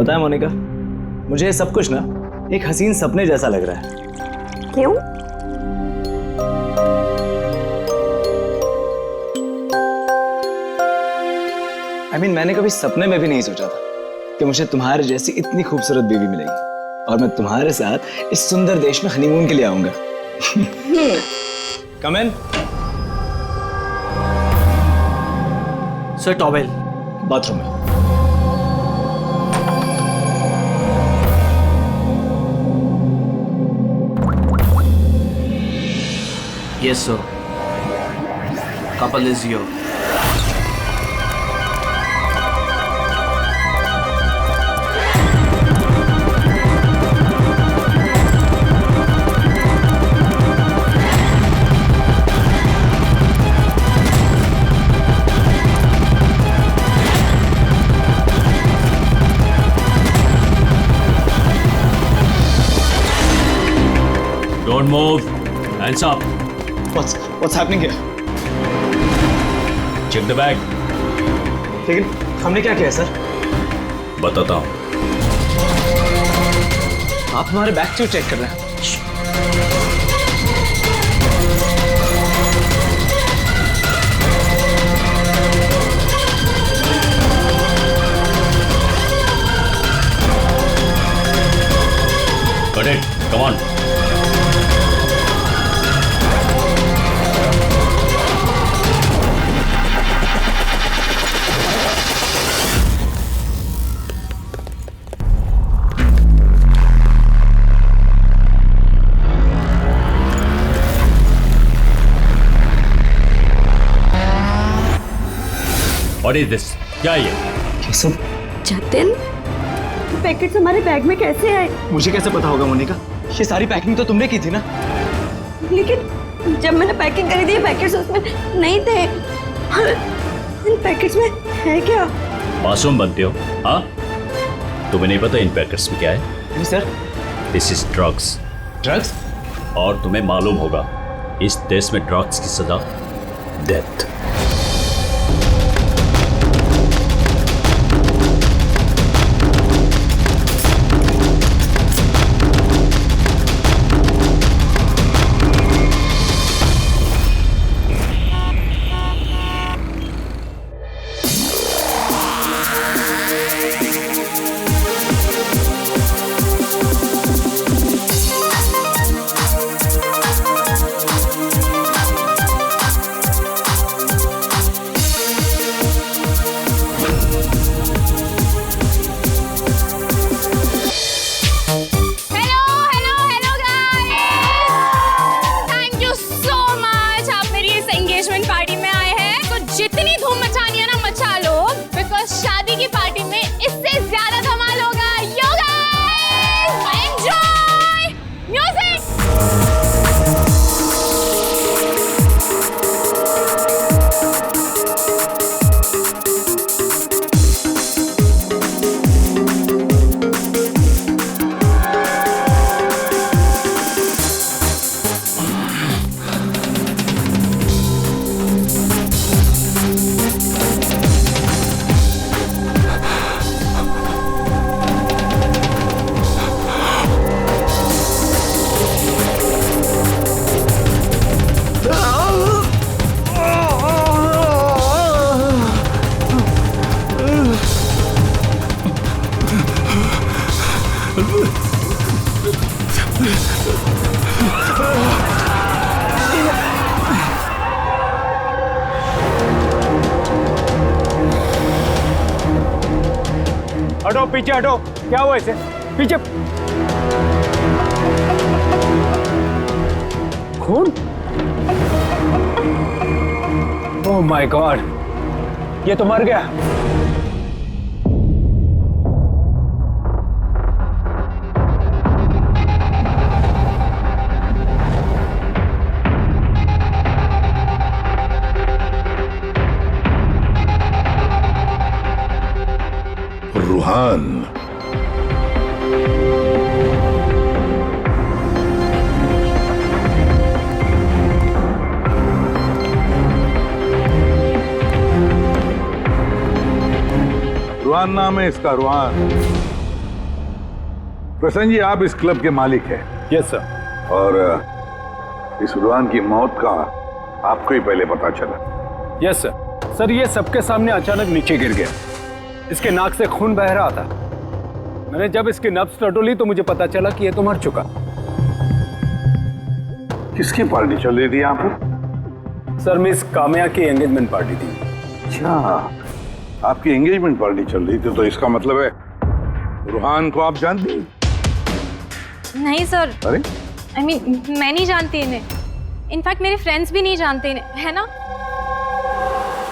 पता है मोनिका, मुझे ये सब कुछ ना एक हसीन सपने जैसा लग रहा है। क्यों? मैंने कभी सपने में भी नहीं सोचा था कि मुझे तुम्हारे जैसी इतनी खूबसूरत बीवी मिलेगी और मैं तुम्हारे साथ इस सुंदर देश में हनीमून के लिए आऊंगा। कम इन। सर टॉवेल बाथरूम में। Yes sir, couple is your. Don't move. Hands up. What's happening here? Check the bag. लेकिन हमने क्या किया सर? बताता हूँ। आप हमारे बैग क्यों चेक कर रहे हैं? Got it. Come on. What is this? क्या ये? ये सब जतिन, पैकेट्स हमारे बैग में कैसे आए? मुझे कैसे पता होगा मोनिका? ये सारी पैकिंग तो तुमने की थी ना? लेकिन जब मैंने पैकिंग करी थी पैकेट्स उसमें नहीं थे। इन पैकेट्स में है क्या? मासूम बनते हो, हाँ? तुम्हें नहीं पता इन पैकेट्स में क्या है? नहीं sir. This is drugs. Drugs? और तुम्हें मालूम होगा इस देश में ड्रग्स की सजा डेथ। जितनी धूम मचानी है ना मचा लो, बिकॉज शादी की पार्टी में इससे ज्यादा धमाल होगा। Yo guys, enjoy music. हटो पीछे हटो। क्या हुआ इसे? पीछे। खून? ओह माय गॉड, ये तो मर गया। रूहान, रूहान नाम है इसका, रूहान। प्रसन्न जी, आप इस क्लब के मालिक हैं यस सर। और इस रुहान की मौत का आपको ही पहले पता चला? Yes sir. सर ये सबके सामने अचानक नीचे गिर गया। इसके नाक से खून बह रहा था। मैंने जब इसकी नब्ज टटोली तो मुझे पता चला कि ये तो मर चुका। किसकी पार्टी चल रही थी यहाँ पर? सर मिस काम्या की एंगेजमेंट पार्टी थी। अच्छा, आपकी एंगेजमेंट पार्टी चल रही थी, तो इसका मतलब है रुहान को आप जानती हैं? नहीं सर, अरे आई मीन मैं नहीं जानती इन्हें। इनफैक्ट मेरे फ्रेंड्स भी नहीं जानते इन्हें, है ना?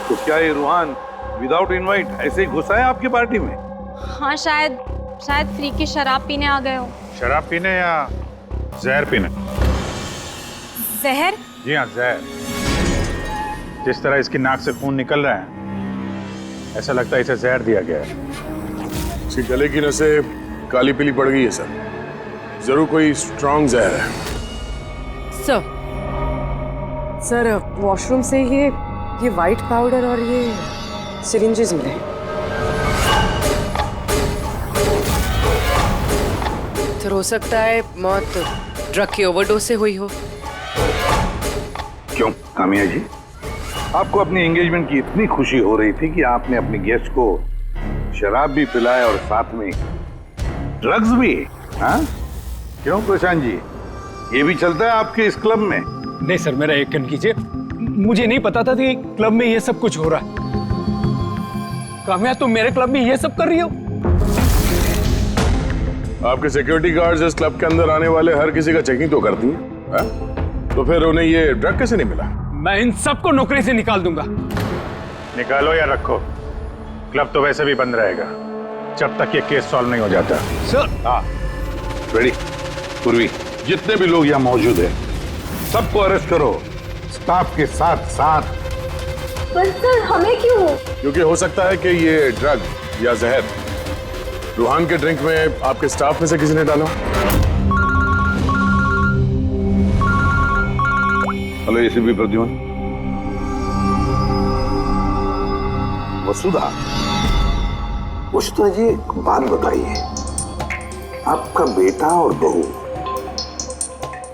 तो क्या ये रुहान विदाउट इनवाइट ऐसे ही घुसा है आपकी पार्टी में? हाँ शायद फ्री की शराब पीने आ गए हो। शराब पीने या जहर पीने? जहर? जी हाँ, जहर। जिस तरह इसकी नाक से खून निकल रहा है, ऐसा लगता है इसे जहर दिया गया है। इसके गले की नसें काली पीली पड़ गई है सर। जरूर कोई स्ट्रॉन्ग जहर है। सर वॉशरूम से ये वाइट पाउडर और ये सिरिंजेस मिले। तो हो सकता है मौत ड्रग की ओवरडोज से हुई हो। क्यों कामिया जी, आपको अपनी एंगेजमेंट की इतनी खुशी हो रही थी कि आपने अपने गेस्ट को शराब भी पिलाया और साथ में ड्रग्स भी? हाँ? क्यों प्रशांत जी, ये भी चलता है आपके इस क्लब में? नहीं सर, मेरा यकीन कीजिए, मुझे नहीं पता था कि क्लब में ये सब कुछ हो रहा है। काम्या तुम मेरे क्लब में ये सब कर रही हो? आपके सिक्योरिटी गार्ड्स इस क्लब के अंदर आने वाले हर किसी का चेकिंग तो करती हैं, हाँ? तो फिर उन्हें ये ड्रग कैसे नहीं मिला? मैं इन सबको नौकरी से निकाल दूंगा। निकालो या रखो, क्लब तो वैसे भी बंद रहेगा जब तक ये केस सॉल्व नहीं हो जाता। सर हाँ, रेडी। पूर्वी, जितने भी लोग यहाँ मौजूद हैं, सबको अरेस्ट करो, स्टाफ के साथ साथ। पर सर हमें क्यों? क्योंकि हो सकता है कि ये ड्रग या जहर रुहान के ड्रिंक में आपके स्टाफ में से किसी ने डाला। Hello ACP Pradyuman. वसुधा जी, एक बात बताइए, आपका बेटा और बहू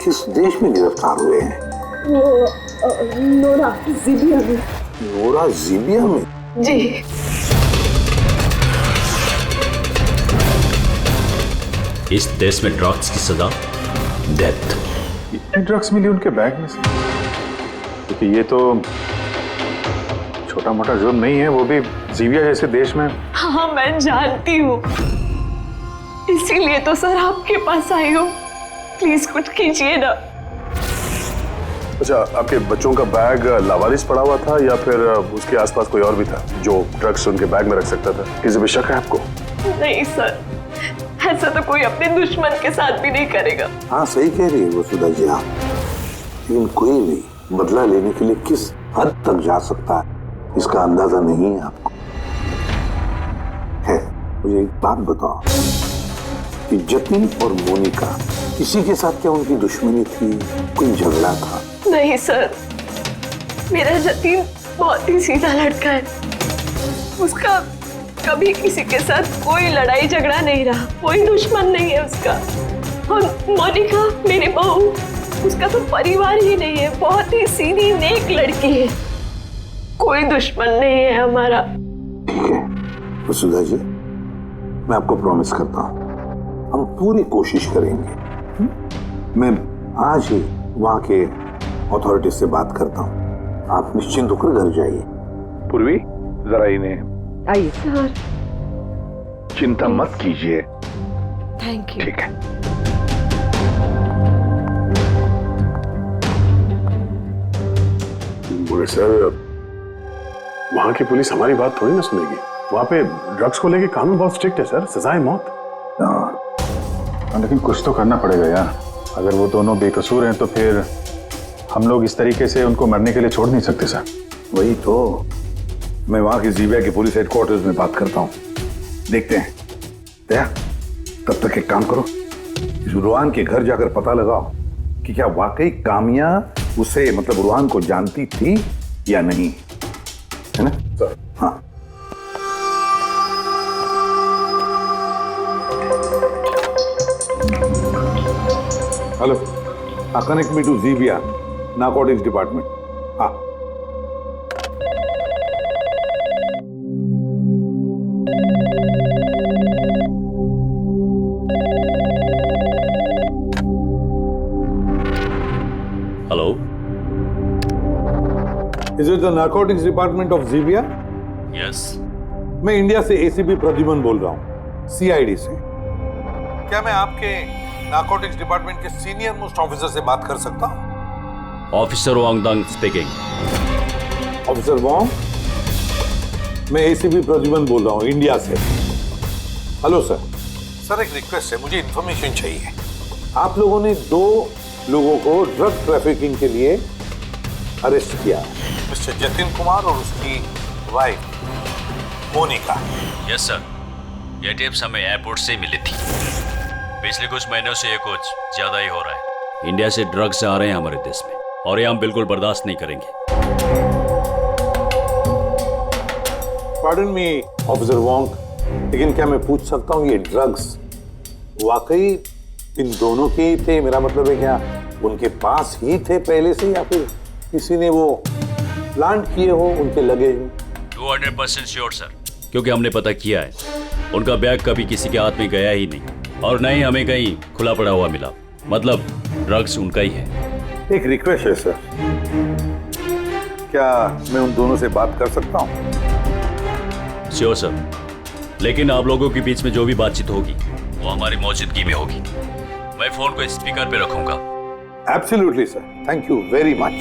किस देश में गिरफ्तार हुए हैं? नोरा जीबिया में। नोरा जीबिया में? जी। इस देश में ड्रग्स की सजा डेथ। इतने ड्रग्स मिली उनके बैग में से? क्योंकि ये तो छोटा मोटा जुर्म नहीं है, वो भी जीबिया जैसे देश में। हाँ मैं जानती हूँ, इसीलिए तो सर आपके पास आई हूँ। प्लीज कुछ कीजिए ना। अच्छा, आपके बच्चों का बैग लावारिस पड़ा हुआ था या फिर उसके आसपास कोई और भी था जो ड्रग्स उनके बैग में रख सकता था? किसी भी शक है आपको? नहीं सर, ऐसा तो कोई अपने दुश्मन के साथ भी नहीं करेगा। हाँ सही कह रही है वसुधा जी आप, लेकिन कोई भी बदला लेने के लिए किस हद तक जा सकता है इसका अंदाजा नहीं है आपको। है, मुझे एक बात बताओ कि जतिन और मोनिका, किसी के साथ क्या उनकी दुश्मनी थी, कोई झगड़ा था? नहीं सर, मेरा जतिन बहुत ही सीधा लड़का है। उसका कभी किसी के साथ कोई लड़ाई झगड़ा नहीं रहा, कोई दुश्मन नहीं है उसका। और मोनिका मेरी बहू, उसका तो परिवार ही नहीं है, बहुत ही सीधी नेक लड़की है, कोई दुश्मन नहीं है हमारा। ठीक है वसुधा जी, मैं आपको प्रॉमिस करता हूँ हम पूरी कोशिश करेंगे। मैं आज ही वहाँ के अथॉरिटी से बात करता हूँ, आप निश्चिंत होकर घर जाइए। पूर्वी, जरा इन्हें आइए सर। चिंता मत कीजिए। Thank you. ठीक है। बोले सर, वहां की पुलिस हमारी बात थोड़ी ना सुनेगी। वहां पे ड्रग्स को लेके कानून बहुत स्ट्रिक्ट है सर, सजा है मौत। लेकिन कुछ तो करना पड़ेगा यार। अगर वो दोनों बेकसूर हैं तो फिर हम लोग इस तरीके से उनको मरने के लिए छोड़ नहीं सकते सर। वही तो, मैं वहां की जीबिया के पुलिस हेडक्वार्टर्स में बात करता हूँ, देखते हैं। तब तक एक काम करो, इस रुहान के घर जाकर पता लगाओ कि क्या वाकई कामिया उसे मतलब रुहान को जानती थी या नहीं, है ना सर? हाँ। हेलो, कनेक्ट मी टू जीबिया नारकोटिक्स डिपार्टमेंट। हाँ, hello, is it the narcotics department of जीबिया? यस। मैं इंडिया से एसीपी प्रद्युमन बोल रहा हूँ, सीआईडी से। क्या मैं आपके नारकोटिक्स डिपार्टमेंट के सीनियर मोस्ट ऑफिसर से बात कर सकता हूँ? ऑफिसर वांगडंग स्पीकिंग। ऑफिसर वॉन्ग, मैं एसीपी प्रद्युमन बोल रहा हूँ इंडिया से। Hello sir. सर एक रिक्वेस्ट है, मुझे इंफॉर्मेशन चाहिए। आप लोगों ने 2 लोगों को ड्रग ट्रैफिकिंग के लिए अरेस्ट किया, मिस्टर जतिन कुमार और उसकी वाइफ मोनिका। यस सर, ये टिप्स हमें एयरपोर्ट से मिली थी। पिछले कुछ महीनों से ये कुछ ज्यादा ही हो रहा है। इंडिया से ड्रग्स आ रहे हैं हमारे देश में और ये हम बिल्कुल बर्दाश्त नहीं करेंगे। पार्डन मी ऑफिसर वॉन्ग, लेकिन क्या मैं पूछ सकता हूँ ये ड्रग्स वाकई इन दोनों के ही थे? मेरा मतलब है क्या उनके पास ही थे पहले से, या फिर किसी ने वो प्लांट किए हो उनके लगेज में? 200% श्योर सर, क्योंकि हमने पता किया है उनका बैग कभी किसी के हाथ में गया ही नहीं और न ही हमें कहीं खुला पड़ा हुआ मिला। मतलब ड्रग्स उनका ही है। एक रिक्वेस्ट है सर, क्या मैं उन दोनों से बात कर सकता हूँ? श्योर सर, लेकिन आप लोगों के बीच में जो भी बातचीत होगी वो हमारी मौजूदगी में होगी। मैं फोन को स्पीकर पे रखूंगा। Absolutely sir, thank you very much.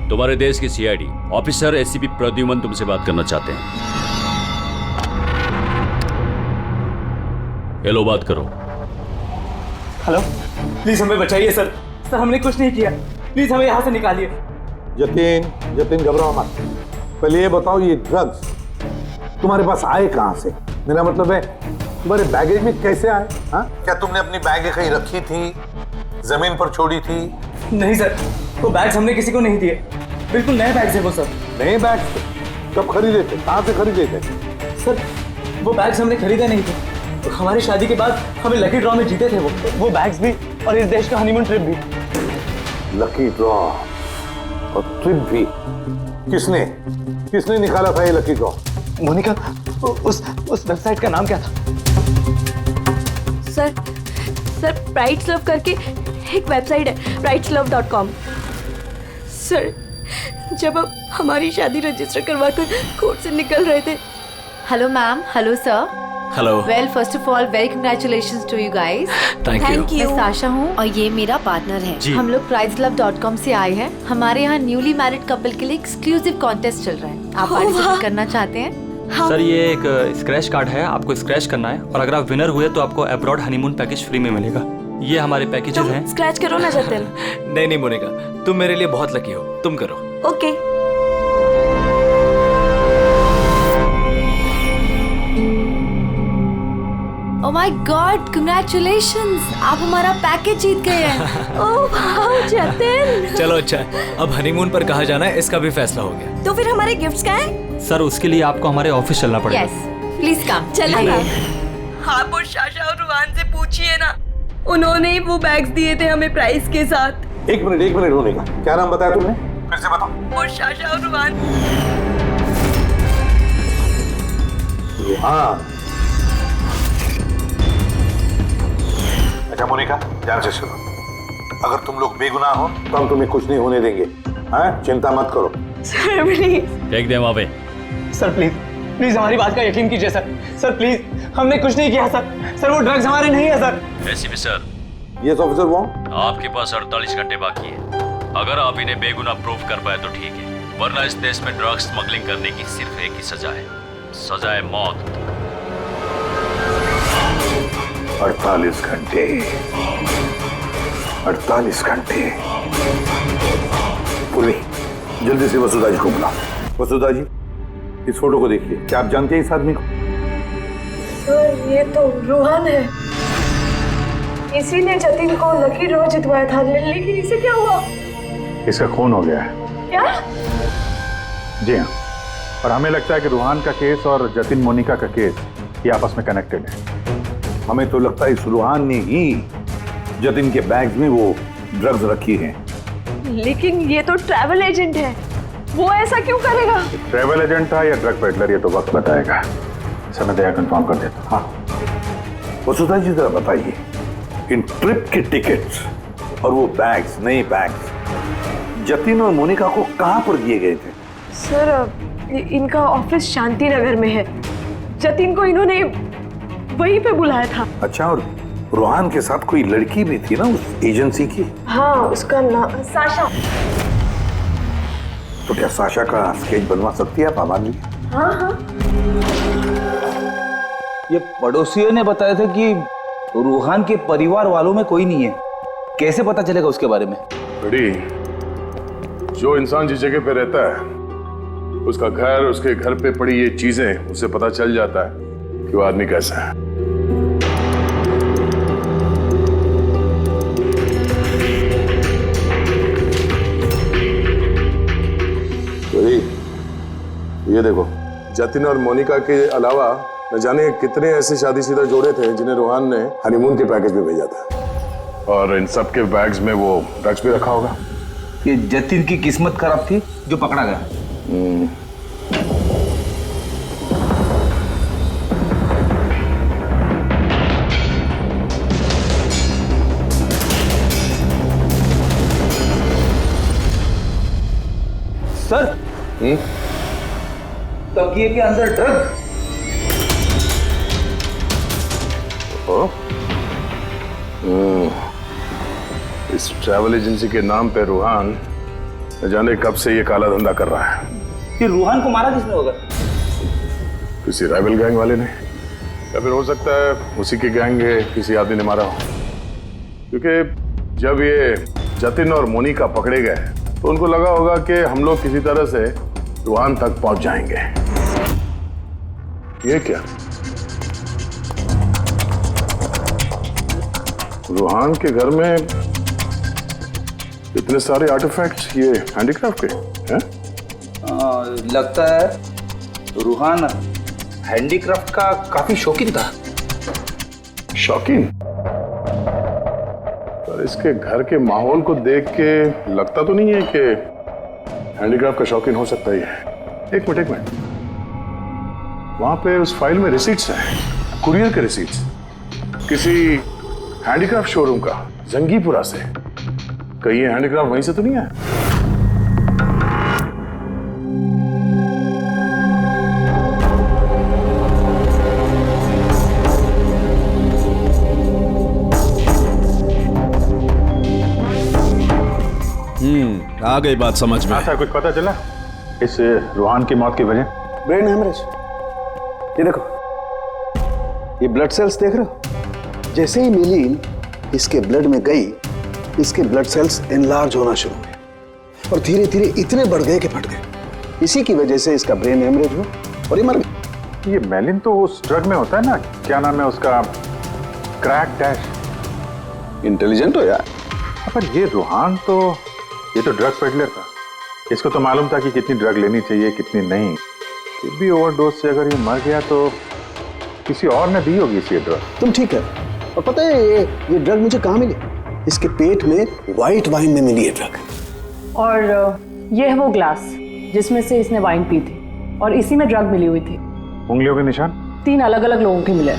तुम्हारे देश के सीआईडी ऑफिसर एसीपी प्रद्युमन तुमसे बात करना चाहते हैं। हेलो, बात करो। हेलो, प्लीज हमें बचाइए सर। सर हमने कुछ नहीं किया, प्लीज हमें यहाँ से निकालिए। जतिन घबराओ मत। पहले ये बताओ ये ड्रग्स तुम्हारे पास आए कहाँ से? मेरा मतलब है तुम्हारे बैगेज में कैसे आए? हाँ, क्या तुमने अपनी बैग कहीं रखी थी, जमीन पर छोड़ी थी? नहीं सर, वो बैग्स हमने किसी को नहीं दिए। बिल्कुल नए बैग्स है वो सर। नए बैग कब खरीदे थे, कहाँ से खरीदे थे? सर वो बैग्स हमने खरीदे नहीं थे, तो हमारी शादी के बाद हमें लकी ड्रॉ में जीते थे वो बैग्स भी, और इस देश का हनीमून ट्रिप भी। लकी ड्रॉ और ट्रिप भी? किसने निकाला था ये लकी ड्रॉ? मोनिका, उस वेबसाइट का नाम क्या था? सर प्राइड्स लव करके एक वेबसाइट है, pridesLove.com। सर जब हम हमारी शादी रजिस्टर करवाकर कोर्ट से निकल रहे थे। Hello ma'am, hello sir. Hello. Well first of all very congratulations to you guys. Thank मैं साशा हूँ और ये मेरा पार्टनर है। हम लोग pridesLove.com से आए हैं। हमारे यहाँ न्यूली मैरिड कपल के लिए एक्सक्लूसिव कॉन्टेस्ट चल रहा है। आप पार्टिसिपेट करना चाहते हैं? सर ये एक स्क्रैच कार्ड है, आपको स्क्रैच करना है और अगर आप विनर हुए तो आपको अब्रॉड हनीमून पैकेज फ्री में मिलेगा। ये हमारे पैकेजेस हैं। स्क्रैच करो ना जतिन। नहीं मोनिका, तुम मेरे लिए बहुत लकी हो, तुम करो। Okay. Oh my God, congratulations, आप हमारा पैकेज जीत गए हैं। Oh wow Jatin. चलो अच्छा, अब हनीमून पर कहाँ जाना है इसका भी फैसला हो गया। तो फिर हमारे गिफ्ट्स कहाँ हैं? सर उसके लिए आपको हमारे ऑफिस चलना पड़ेगा। Yes, please come. चलिए। आप और शाशा और रुहान से पूछिए ना, उन्होंने ही वो बैग्स दिए थे हमें प्राइस के साथ। एक मिनट मोनिका, क्या नाम बताया तुमने? फिर से बताओ। और शाशा और रुहान। रुहान। अच्छा मोनिका, ध्यान से सुनो, अगर तुम लोग बेगुनाह हो तो हम तुम्हें कुछ नहीं होने देंगे। हाँ, चिंता मत करो। Sir please. देख दे वहाँ पे। सर प्लीज हमारी बात का यकीन कीजिए सर प्लीज, हमने कुछ नहीं किया सर वो ड्रग्स हमारे नहीं है sir. ACP sir. Yes officer Wong. आपके पास 48 घंटे बाकी है। अगर आप इन्हें बेगुनाह प्रूव कर पाए तो ठीक है, वरना इस देश में ड्रग्स स्मगलिंग करने की सिर्फ एक ही सजा है, सजा है मौत। 48 घंटे। 48 घंटे। पूरी जल्दी से वसुधा जी को बुलाओ। वसुधा जी, इस फोटो को देखिए, क्या आप जानते हैं इस आदमी को? सर ये तो रुहान है, इसी ने जतिन को लकी ड्रॉ जितवाया था, लेकिन इसे क्या हुआ? इसका खून हो गया है। क्या? जी हाँ, और हमें लगता है कि रुहान का केस और जतिन मोनिका का केस ये आपस में कनेक्टेड है। हमें तो लगता है इस रुहान ने ही जतिन के बैग्स में वो ड्रग्स रखी हैं। लेकिन ये तो ट्रैवल एजेंट है, वो ऐसा क्यों करेगा? ट्रैवल एजेंट था या ड्रग पेडलर, ये तो वक्त बताएगा। समय दया कंफर्म कर देता हूं। हाँ, वसुधा जी जरा बताइए, इन ट्रिप के टिकट्स और वो बैग्स, नए बैग्स जतिन और मोनिका को कहां पर दिए गए थे? सर इनका ऑफिस शांति नगर में है। जतिन को इन्होंने वहीं पे बुलाया था। अच्छा, और रोहान के साथ कोई लड़की भी थी ना उस एजेंसी की? हाँ, उसका नाम साशा। तो क्या साशा का स्केच बनवा सकती है आप आवाज? हाँ हाँ, ये पड़ोसियों ने बताया था कि रूहान के परिवार वालों में कोई नहीं है। कैसे पता चलेगा उसके बारे में? बड़ी, जो इंसान जिस जगह पे रहता है उसका घर, उसके घर पे पड़ी ये चीजें, उससे पता चल जाता है कि वो आदमी कैसा है। बड़ी, ये देखो, जतिन और मोनिका के अलावा न जाने कितने ऐसे शादीशुदा जोड़े थे जिन्हें रोहान ने हनीमून के पैकेज में भेजा था, और इन सब के बैग्स में वो ड्रग्स भी रखा होगा। ये जतिन की किस्मत खराब थी जो पकड़ा गया। सर, तकिए के अंदर ड्रग। इस ट्रैवल एजेंसी के नाम पे रूहान न जाने कब से ये काला धंधा कर रहा है। ये रूहान को मारा किसने होगा? किसी राइवल गैंग वाले ने, या फिर हो सकता है उसी के गैंग के किसी आदमी ने मारा हो। क्योंकि जब ये जतिन और मोनिका पकड़े गए तो उनको लगा होगा कि हम लोग किसी तरह से रूहान तक पहुंच जाएंगे। ये क्या? रूहान के घर में इतने सारे आर्टिफैक्ट्स, ये हैंडीक्राफ्ट के हैं? लगता है रूहान हैंडीक्राफ्ट का काफी शौकीन था। शौकीन? पर इसके घर के माहौल को देख के लगता तो नहीं है कि हैंडीक्राफ्ट का शौकीन हो सकता ही है। एक मिनट, वहां पे उस फाइल में रिसीट्स हैं, कुरियर के रिसीट्स, किसी हैंडीक्राफ्ट शोरूम का, जंगीपुरा से। कहीं ये हैंडीक्राफ्ट वहीं से तो नहीं है? आ गई बात समझ में। अच्छा, कुछ पता चला इस रूहान की मौत की वजह? Brain haemorrhage. ये देखो, ये ब्लड सेल्स देख रहे हो? जैसे ही मिलीन इसके ब्लड में गई, इसके ब्लड सेल्स एनलार्ज होना शुरू हुए और धीरे धीरे इतने बढ़ गए कि फट गए। इसी की वजह से इसका ब्रेन हेमरेज हुआ और ये मर गया। ये मेलिन तो उस ड्रग में होता है ना, क्या नाम है उसका, क्रैक डैश। इंटेलिजेंट हो यार। पर ये रूहान तो, ये तो ड्रग पेडलर था। इसको तो मालूम था कि कितनी ड्रग लेनी चाहिए, कितनी नहीं। फिर भी ओवरडोज से अगर ये मर गया तो किसी और ने दी होगी इसे ड्रग। तुम ठीक है। और पता है ये ड्रग मुझे कहाँ मिली? इसके पेट में व्हाइट वाइन में मिली है ड्रग। और ये है वो ग्लास जिसमें से इसने वाइन पी थी और इसी में ड्रग मिली हुई थी। उंगलियों के निशान 3 अलग अलग लोगों के मिले।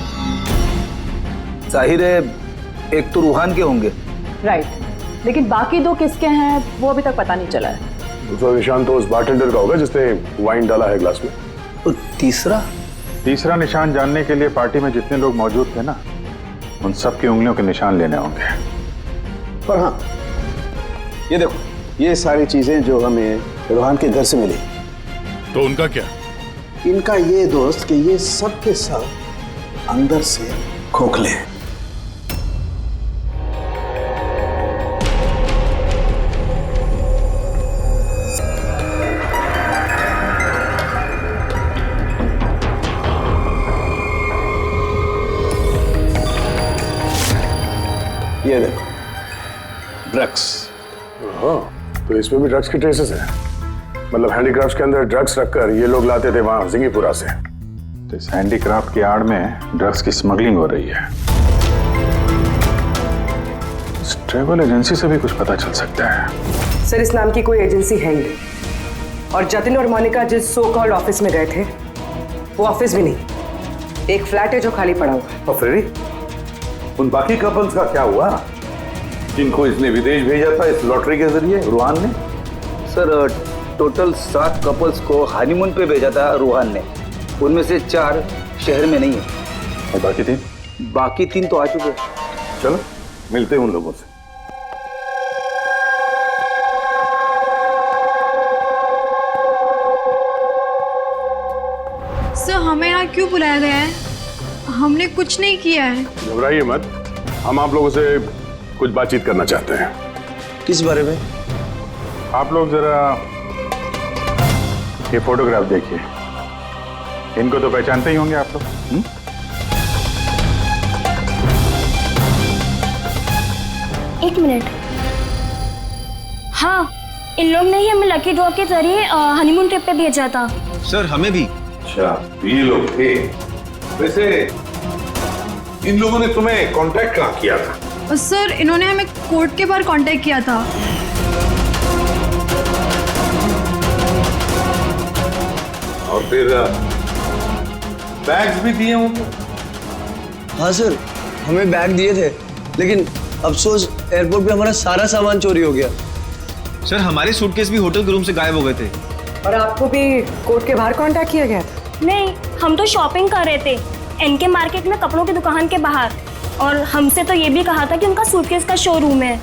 जाहिर है एक तो रूहान के होंगे। राइट, लेकिन बाकी 2 किसके हैं वो अभी तक पता नहीं चला है। दूसरा निशान तो उस बारटेंडर का होगा जिसने वाइन डाला है ग्लास में। और तीसरा निशान जानने के लिए पार्टी में जितने लोग मौजूद थे ना, उन सब की उंगलियों के निशान लेने होंगे। पर हाँ, ये देखो, ये सारी चीजें जो हमें रूहान के घर से मिली, तो उनका क्या? इनका ये दोस्त कि ये सब के सब अंदर से खोखले हैं। ये देखो, ड्रग्स। हाँ, तो इसमें भी ड्रग्स के ट्रेसेस हैं। मतलब हैंडीक्राफ्ट के अंदर ड्रग्स रखकर ये लोग लाते थे वहां जिंगीपुरा से। तो इस हैंडीक्राफ्ट की आड़ में ड्रग्स की स्मगलिंग हो रही है। ट्रेवल एजेंसी से भी कुछ पता चल सकता है। सर इस नाम की कोई एजेंसी है ही नहीं, और जतिन और मोनिका जिस सो कॉल्ड ऑफिस में गए थे वो ऑफिस भी नहीं, एक फ्लैट है जो खाली पड़ा हुआ है। और फ्रेडी, उन बाकी कपल्स का क्या हुआ जिनको इसने विदेश भेजा था इस लॉटरी के जरिए रूहान ने? सर टोटल 7 कपल्स को हनीमून पे भेजा था रूहान ने, उनमें से 4 शहर में नहीं है। और बाकी 3? बाकी 3 तो आ चुके हैं। चलो मिलते हैं उन लोगों से। सर हमें यहाँ क्यों बुलाया गया है? हमने कुछ नहीं किया है। घबराइए मत, हम आप लोगों से कुछ बातचीत करना चाहते हैं। किस बारे में? आप लोग जरा ये फोटोग्राफ देखिए, इनको तो पहचानते ही होंगे आप लोग। एक मिनट, हाँ इन लोग ने ही हमें लकी ड्रॉ के जरिए हनीमून ट्रिप पे भेजा था। सर हमें भी। अच्छा, ये लोग थे। वैसे इन लोगों ने तुम्हें कांटेक्ट कहाँ किया था? सर इन्होंने हमें कोर्ट के बाहर कांटेक्ट किया था। और फिर बैग्स भी दिए होंगे? हाँ सर, हमें बैग दिए थे, लेकिन अफसोस एयरपोर्ट पे हमारा सारा सामान चोरी हो गया। सर हमारे सूटकेस भी होटल के रूम से गायब हो गए थे। और आपको भी कोर्ट के बाहर कांटेक्ट किया गया था? नहीं, हम तो शॉपिंग कर रहे थे एनके मार्केट में कपड़ों की दुकान के बाहर, और हमसे तो ये भी कहा था कि उनका सूटकेस का शोरूम है।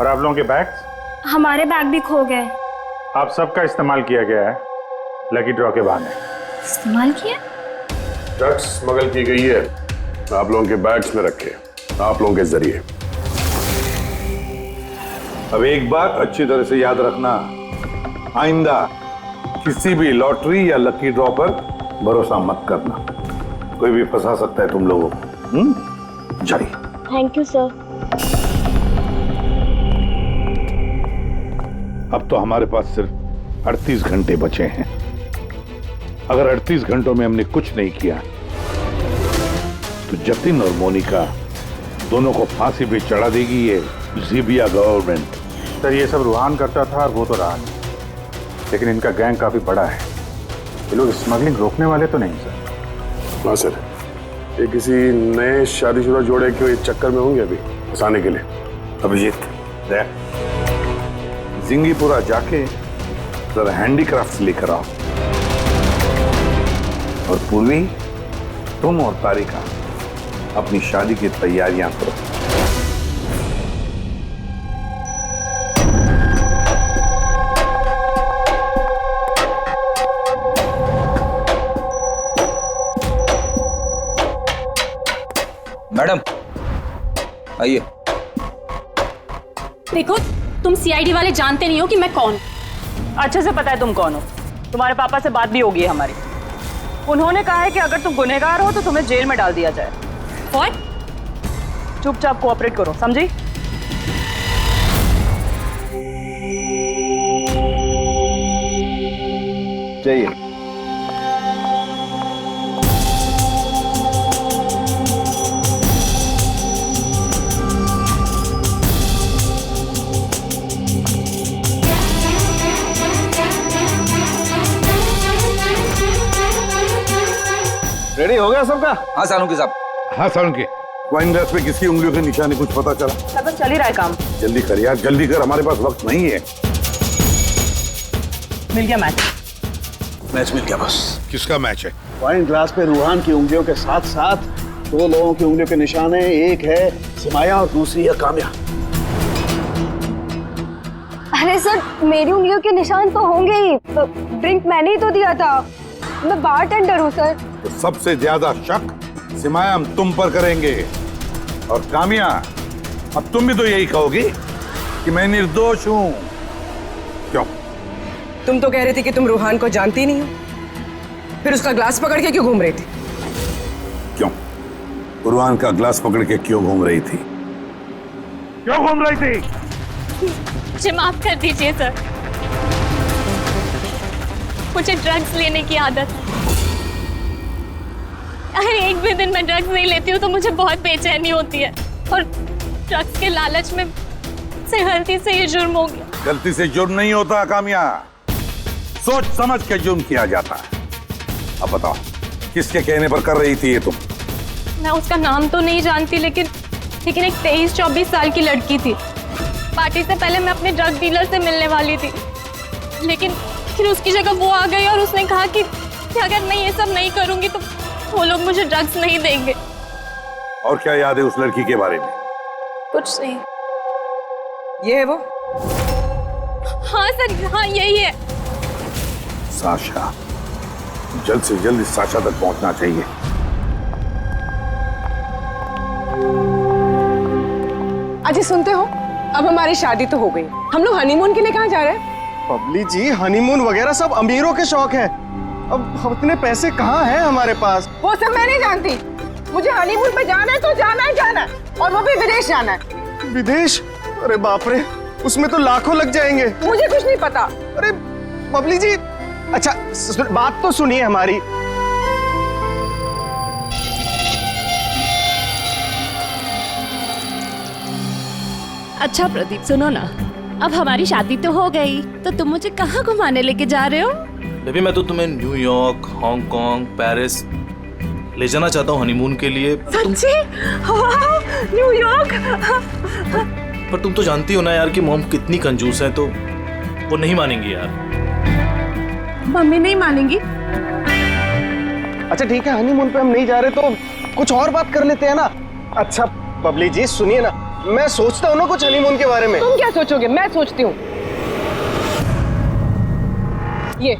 और आप लोगों के बैग्स? हमारे बैग भी खो गए। आप सबका इस्तेमाल किया गया है लकी ड्रॉ के बहाने। इस्तेमाल किया? ड्रग्स स्मगल की गई है आप लोगों के बैग्स में रखे, आप लोगों के जरिए। अब एक बात अच्छी तरह से याद रखना, आइंदा किसी भी लॉटरी या लकी ड्रॉ पर भरोसा मत करना, कोई भी फंसा सकता है तुम लोगों को। जाइए। Thank you sir. अब तो हमारे पास सिर्फ 38 घंटे बचे हैं। अगर 38 घंटों में हमने कुछ नहीं किया तो जतिन और मोनिका दोनों को फांसी भी चढ़ा देगी ये ज़ीबिया गवर्नमेंट। सर ये सब रूहान करता था और वो तो रहा, लेकिन इनका गैंग काफी बड़ा है। ये लोग स्मगलिंग रोकने वाले तो नहीं सर? हाँ सर, ये किसी नए शादीशुदा जोड़े के चक्कर में होंगे अभी फंसाने के लिए। अभिजीत, जिंगीपुरा जाके जरा हैंडीक्राफ्ट्स लेकर आओ, और पूर्वी तुम और तारिका अपनी शादी की तैयारियां करो। मैडम आइए। देखो तुम सीआईडी वाले जानते नहीं हो कि मैं कौन। अच्छे से पता है तुम कौन हो, तुम्हारे पापा से बात भी होगी हमारी। उन्होंने कहा है कि अगर तुम गुनहगार हो तो तुम्हें जेल में डाल दिया जाए। What? चुपचाप कोऑपरेट करो, समझी? चाहिए। रेडी हो गया सबका? हाँ सालुंकी साहब। हाँ सालुंकी, वाइन ग्लास पे किसकी उंगलियों के निशान कुछ पता चला? सब चल ही रहा है काम। जल्दी कर यार, जल्दी कर, हमारे पास वक्त नहीं है। मिल गया मैच। मैच मिल गया बस। किसका मैच है? वाइन ग्लास पे रूहान की उंगलियों के साथ साथ 2 लोगों की उंगलियों के निशान है, एक है सिमाया और दूसरी है काम्या। अरे सर मेरी उंगलियों के निशान तो होंगे ही, ड्रिंक मैंने ही तो दिया था, मैं बारटेंडर हूँ सर। तो सबसे ज्यादा शक सिमाया हम तुम पर करेंगे, और कामिया अब तुम भी तो यही कहोगी कि मैं निर्दोष हूं। क्यों? तुम तो कह रही थी कि तुम रूहान को जानती नहीं हो, फिर उसका ग्लास पकड़ के क्यों घूम रही थी? क्यों? रूहान का ग्लास पकड़ के क्यों घूम रही थी? क्यों घूम रही थी? मुझे माफ कर दीजिए सर, मुझे ड्रग्स लेने की आदत है। अगर एक भी दिन मैं ड्रग्स नहीं लेती हूँ तो मुझे बहुत बेचैनी होती है, और ड्रग्स के लालच में से गलती से ये जुर्म हो गया। गलती से जुर्म नहीं होता कामिया, सोच समझ के जुर्म किया जाता है। अब बताओ किसके कहने पर कर रही थी ये तुम? मैं उसका नाम तो नहीं जानती, लेकिन एक 23-24 साल की लड़की थी। पार्टी से पहले मैं अपने ड्रग डीलर से मिलने वाली थी, लेकिन फिर उसकी जगह वो आ गई और उसने कहा कि अगर मैं ये सब नहीं करूंगी तो वो लोग मुझे ड्रग्स नहीं देंगे। और क्या याद है उस लड़की के बारे में? कुछ नहीं। ये है वो? हाँ सर, हाँ यही है। साशा, जल्द से जल्द इस साशा तक पहुंचना चाहिए। अजी सुनते हो, अब हमारी शादी तो हो गई, हम लोग हनीमून के लिए कहाँ जा रहे हैं? बबली जी, हनीमून वगैरह सब अमीरों के शौक है। अब इतने पैसे कहाँ हैं हमारे पास? वो सब मैं नहीं जानती, मुझे हनीमून पे जाना है तो जाना है, और वो भी विदेश जाना है। विदेश? अरे बाप रे, उसमें तो लाखों लग जाएंगे। मुझे कुछ नहीं पता। अरे बबली जी, अच्छा बात तो सुनिए हमारी। अच्छा प्रदीप, सुनो ना, अब हमारी शादी तो हो गई, तो तुम मुझे कहाँ घुमाने लेके जा रहे हो? बेबी मैं तो तुम्हें न्यूयॉर्क, हांगकांग, पेरिस ले जाना चाहता हूँ हनीमून के लिए। सच्ची? वाह, न्यूयॉर्क! पर तुम तो जानती हो ना यार कि मॉम कितनी कंजूस है, तो वो नहीं मानेंगी यार। मम्मी नहीं मानेंगी? अच्छा ठीक है, हनीमून पे हम नहीं जा रहे तो कुछ और बात कर लेते हैं ना। अच्छा बबली जी सुनिए ना, मैं सोचता हूँ ना कुछ हनीमून के बारे में। तुम क्या सोचोगे, मैं सोचती हूँ। ये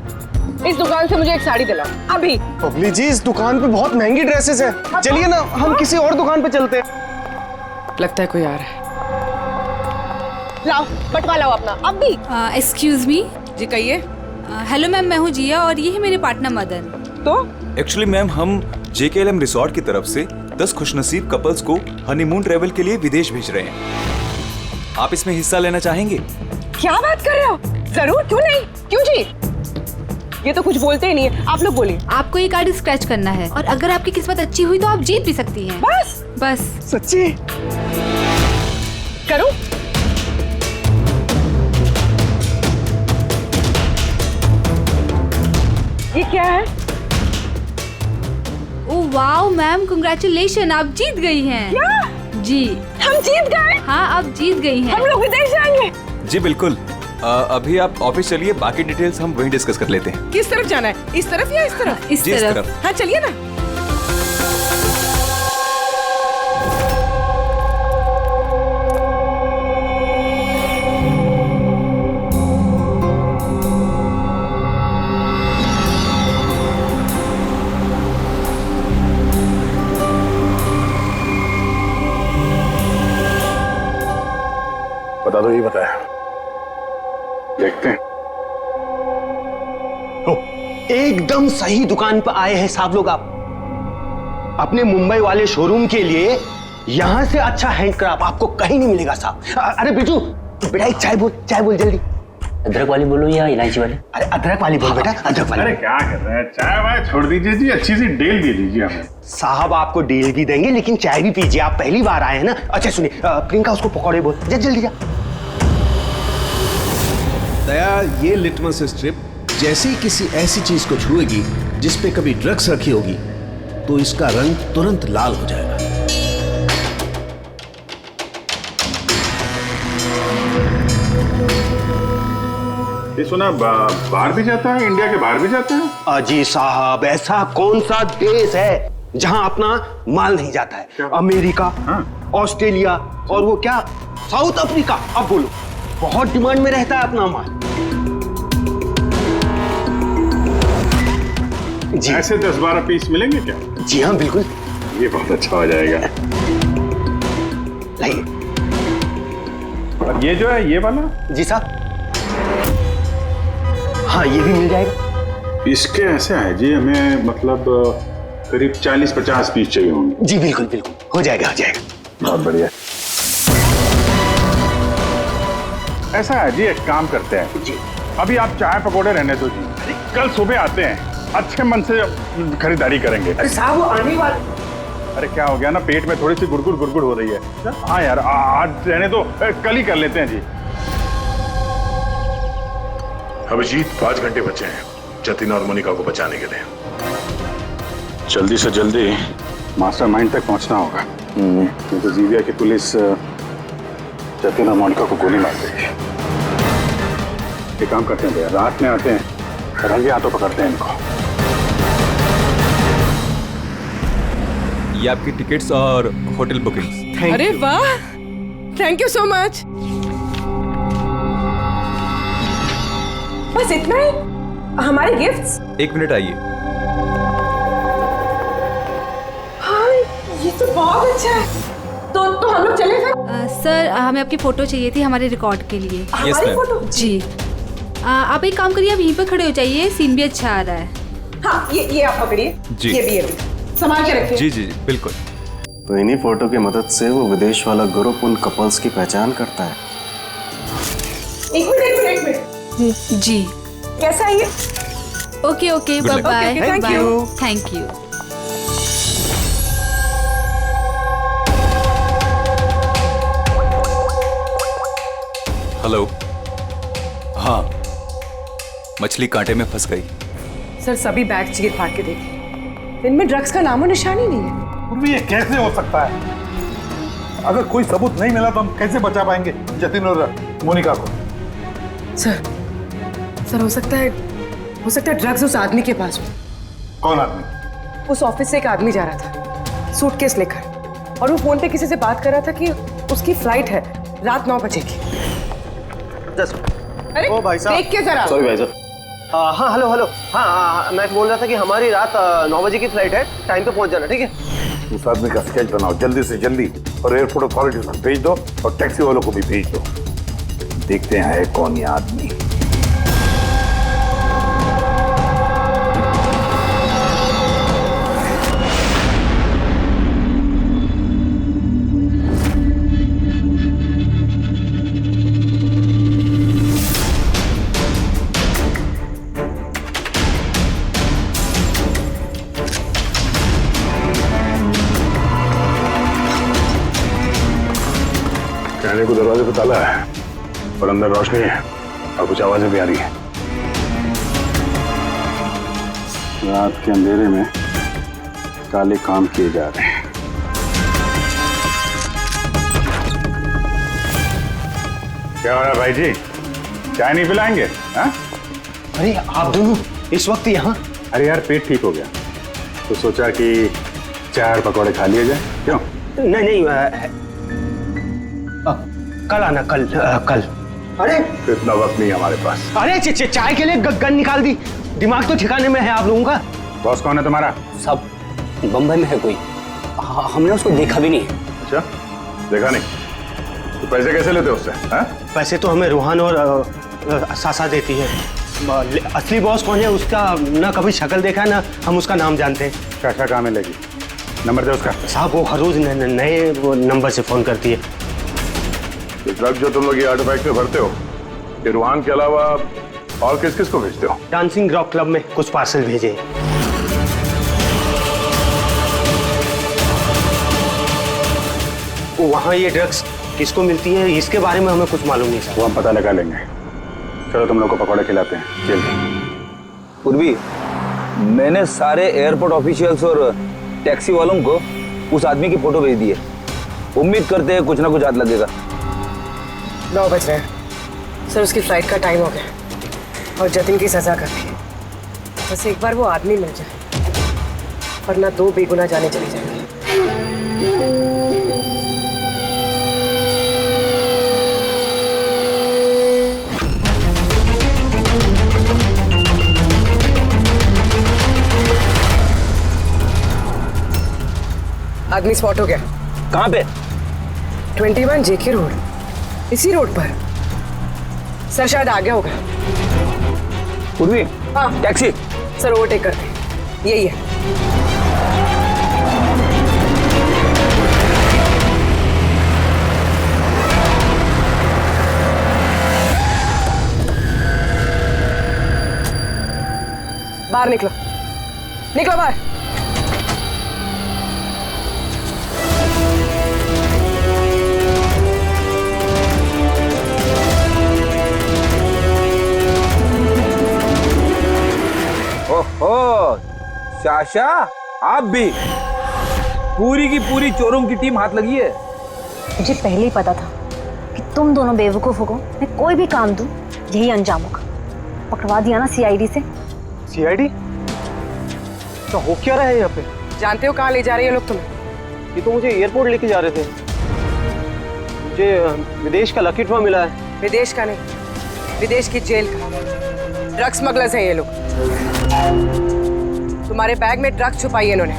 इस दुकान से मुझे एक साड़ी दिलाओ अभी। बबली जी, इस दुकान पे बहुत महंगी ड्रेसेस हैं। चलिए ना, हम किसी और दुकान पे चलते हैं। लगता है कोई आ रहा है। लाओ, बटवा लाओ अपना अभी। Excuse me. जी कहिए। हेलो मैम, मैं हूँ जिया और ये है मेरे पार्टनर मदन। तो एक्चुअली मैम, हम JKLM रिसोर्ट की तरफ से 10 खुशनसीब कपल्स को हनीमून ट्रेवल के लिए विदेश भेज रहे हैं। आप इसमें हिस्सा लेना चाहेंगे? क्या बात कर रहे हो? जरूर, क्यों नहीं, क्यों जी? ये तो कुछ बोलते ही नहीं है, आप लोग बोलिए। आपको ये कार्ड स्क्रैच करना है और अगर आपकी किस्मत अच्छी हुई तो आप जीत भी सकती हैं। बस सच्ची? करूं? ये क्या है? ओह वाओ मैम, कांग्रेचुलेशन, आप जीत गई हैं। क्या? जी हम जीत गए? हाँ, आप जीत गई हैं। हम लोग विदेश जाएंगे? जी बिल्कुल। अभी आप ऑफिस चलिए, बाकी डिटेल्स हम वहीं डिस्कस कर लेते हैं। किस तरफ जाना है, इस तरफ या इस तरफ? इस तरफ। हाँ चलिए ना। बता दो, ये बताया, देखते हैं। एकदम सही दुकान पर आए हैं साहब लोग। आप अपने मुंबई वाले शोरूम के लिए यहां से अच्छा हैंडक्राफ्ट आपको कहीं नहीं मिलेगा साहब। अरे बिजू, बेटा एक चाय बोल जल्दी। अदरक वाली बोलो या इलायची वाली? अरे अदरक वाली बोल बेटा, अदरक वाली। अरे क्या कर रहे हैं, चाय वाय छोड़ दीजिए जी, अच्छी सी डील दे दीजिए हमें। साहब आपको डील भी देंगे, लेकिन चाय भी पीजिए, आप पहली बार आए हैं ना। अच्छा सुनिए, प्रियंका उसको पकौड़े बोल, जल्दी जा। दया, ये लिटमस स्ट्रिप जैसे ही किसी ऐसी चीज को छुएगी जिस पे कभी ड्रग्स रखी होगी तो इसका रंग तुरंत लाल हो जाएगा। ये सुना बाहर भी जाता है, इंडिया के बाहर भी जाता है? अजी साहब, ऐसा कौन सा देश है जहां अपना माल नहीं जाता है? अमेरिका, ऑस्ट्रेलिया और वो क्या, साउथ अफ्रीका। अब बोलो, बहुत डिमांड में रहता है अपना माल। जी ऐसे 10-12 पीस मिलेंगे क्या? जी हाँ बिल्कुल। ये बहुत अच्छा हो जाएगा। लाइए। और ये जो है, ये वाला? जी साहब। हाँ ये भी मिल जाएगा। इसके ऐसे है जी, हमें मतलब करीब 40-50 पीस चाहिए होंगे। जी बिल्कुल बिल्कुल, हो जाएगा। बहुत बढ़िया। ऐसा है जी, एक काम करते हैं जी, अभी आप चाय पकौड़े रहने दो जी, कल सुबह आते हैं, अच्छे मन से खरीदारी करेंगे। अरे साहब वो आने वाले। अरे क्या हो गया ना, पेट में थोड़ी सी गुड़गुड़ हो रही है। हाँ यार, आज रहने दो, कल ही कर लेते हैं जी। अभिजीत 5 घंटे बचे हैं जतिन और मोनिका को बचाने के लिए। जल्दी से जल्दी मास्टरमाइंड तक पहुंचना होगा, नहीं तो जीविया की पुलिस जतिन और मोनिका को गोली मार देगी। एक काम करते हैं भैया, रात में आते हैं, रंगे हाथों पकड़ते हैं इनको। ये आपकी टिकट्स और होटल बुकिंग्स। अरे वाह, थैंक यू सो मच। बस इतना ही? हमारे गिफ्ट्स? 1 मिनट आइए। हाँ, ये तो बहुत अच्छा है। तो हम लोग चले फिर? सर हमें आपकी फोटो चाहिए थी हमारे रिकॉर्ड के लिए। हमारी फोटो? जी। आप एक काम करिए, आप यहीं पर खड़े हो जाइए, सीन भी अच्छा आ रहा है। हाँ, ये आप पकड़िए। जी। ये भी संभाल के रखिए। जी जी जी बिल्कुल। तो इन्हीं फोटो की मदद से वो विदेश वाला ग्रुप उन कपल्स की पहचान करता है। एक मिनट। जी। कैसा है ये? Okay okay, bye bye. Thank you. Hello. हाँ, मछली कांटे में फंस गई। सर सभी बैग चीर फाड़ के देखिए, इनमें ड्रग्स का नामो निशान ही नहीं है। ये कैसे हो सकता है? अगर कोई सबूत नहीं मिला तो हम कैसे बचा पाएंगे जतिन और मोनिका को? सर हो सकता है ड्रग्स उस आदमी के पास हो। कौन आदमी? उस ऑफिस से एक आदमी जा रहा था सूटकेस लेकर, और वो फोन पे किसी से बात कर रहा था कि उसकी फ्लाइट है रात 9 बजे की। अरे ओ भाई साहब, देख के जरा। सॉरी भाई साहब। हाँ हेलो। हाँ, मैं बोल रहा था कि हमारी रात 9 बजे की फ्लाइट है, टाइम पे पहुंच जाना, ठीक है? उस आदमी का स्केच बनाओ जल्दी से जल्दी, और एयरपोर्ट अथॉरिटीज को भेज दो, और टैक्सी वालों को भी भेज दो। देखते हैं है कौन ये आदमी। कहने को दरवाजे पे ताला है और अंदर रोशनी है और कुछ आवाजें भी आ रही है। रात के अंधेरे में काले काम किए जा रहे हैं। क्या हो रहा है भाई जी, चाय नहीं पिलाएंगे? हाँ? अरे आप दोनों इस वक्त यहाँ? अरे यार, पेट ठीक हो गया तो सोचा कि चाय और पकौड़े खा लिए जाए। क्यों? नहीं, कल आना, कल। अरे इतना वक्त नहीं हमारे पास। अरे चाय के लिए गन निकाल दी, दिमाग तो ठिकाने में है आप लोगों का। बॉस कौन है तुम्हारा? सब बम्बई में है कोई, हमने उसको देखा भी नहीं। अच्छा, देखा नहीं? तो पैसे कैसे लेते हो उससे? पैसे तो हमें रूहान और सासा देती है। असली बॉस कौन है उसका ना कभी शक्ल देखा ना हम उसका नाम जानते हैं। क्या काम है? लेगी नंबर दे उसका। साहब वो हर रोज नए नंबर से फोन करती है। ड्रग जो तुम लोग ये आर्टिफैक्ट में भरते हो, ये रूहान के अलावा और किस किस को भेजते हो? डांसिंग रॉक क्लब में कुछ पार्सल भेजे। वहाँ ये ड्रग्स किसको मिलती है इसके बारे में हमें कुछ मालूम नहीं सर। वो हम पता लगा लेंगे। चलो तुम लोग को पकौड़े खिलाते हैं, जल्दी। पूर्वी, मैंने सारे एयरपोर्ट ऑफिशियल्स और टैक्सी वालों को उस आदमी की फोटो भेज दी है। उम्मीद करते हैं कुछ ना कुछ हाथ लगेगा। 9 बज रहे हैं सर, उसकी फ्लाइट का टाइम हो गया और जतिन की सजा कर दी। बस एक बार वो आदमी मिल जाए, वरना 2 बेगुनाह जाने चले जाएंगे। आदमी स्पॉट हो गया। कहाँ पे? 21 जेके रोड, इसी रोड पर। सर शायद आ गया होगा। पूर्वी, हाँ टैक्सी। सर ओवरटेक करते, यही है। बाहर निकलो, निकलो बाहर। ओ शाशा, आप भी? पूरी की पूरी चोरों की टीम हाथ लगी है। मुझे पहले ही पता था कि तुम दोनों बेवकूफों को मैं कोई भी काम दूं यही अंजाम होगा। पकड़वा दिया ना सीआईडी से। सीआईडी? तो हो क्या रहा है यहाँ पे? जानते हो कहाँ ले जा रहे हैं लोग तुम्हें? ये तो मुझे एयरपोर्ट लेके जा रहे थे। मुझे विदेश का लकी ड्रॉ मिला है। विदेश का नहीं, विदेश की जेल का। ड्रग स्मगलर्स हैं ये लोग। तुम्हारे बैग में ड्रग छुपाई है इन्होंने।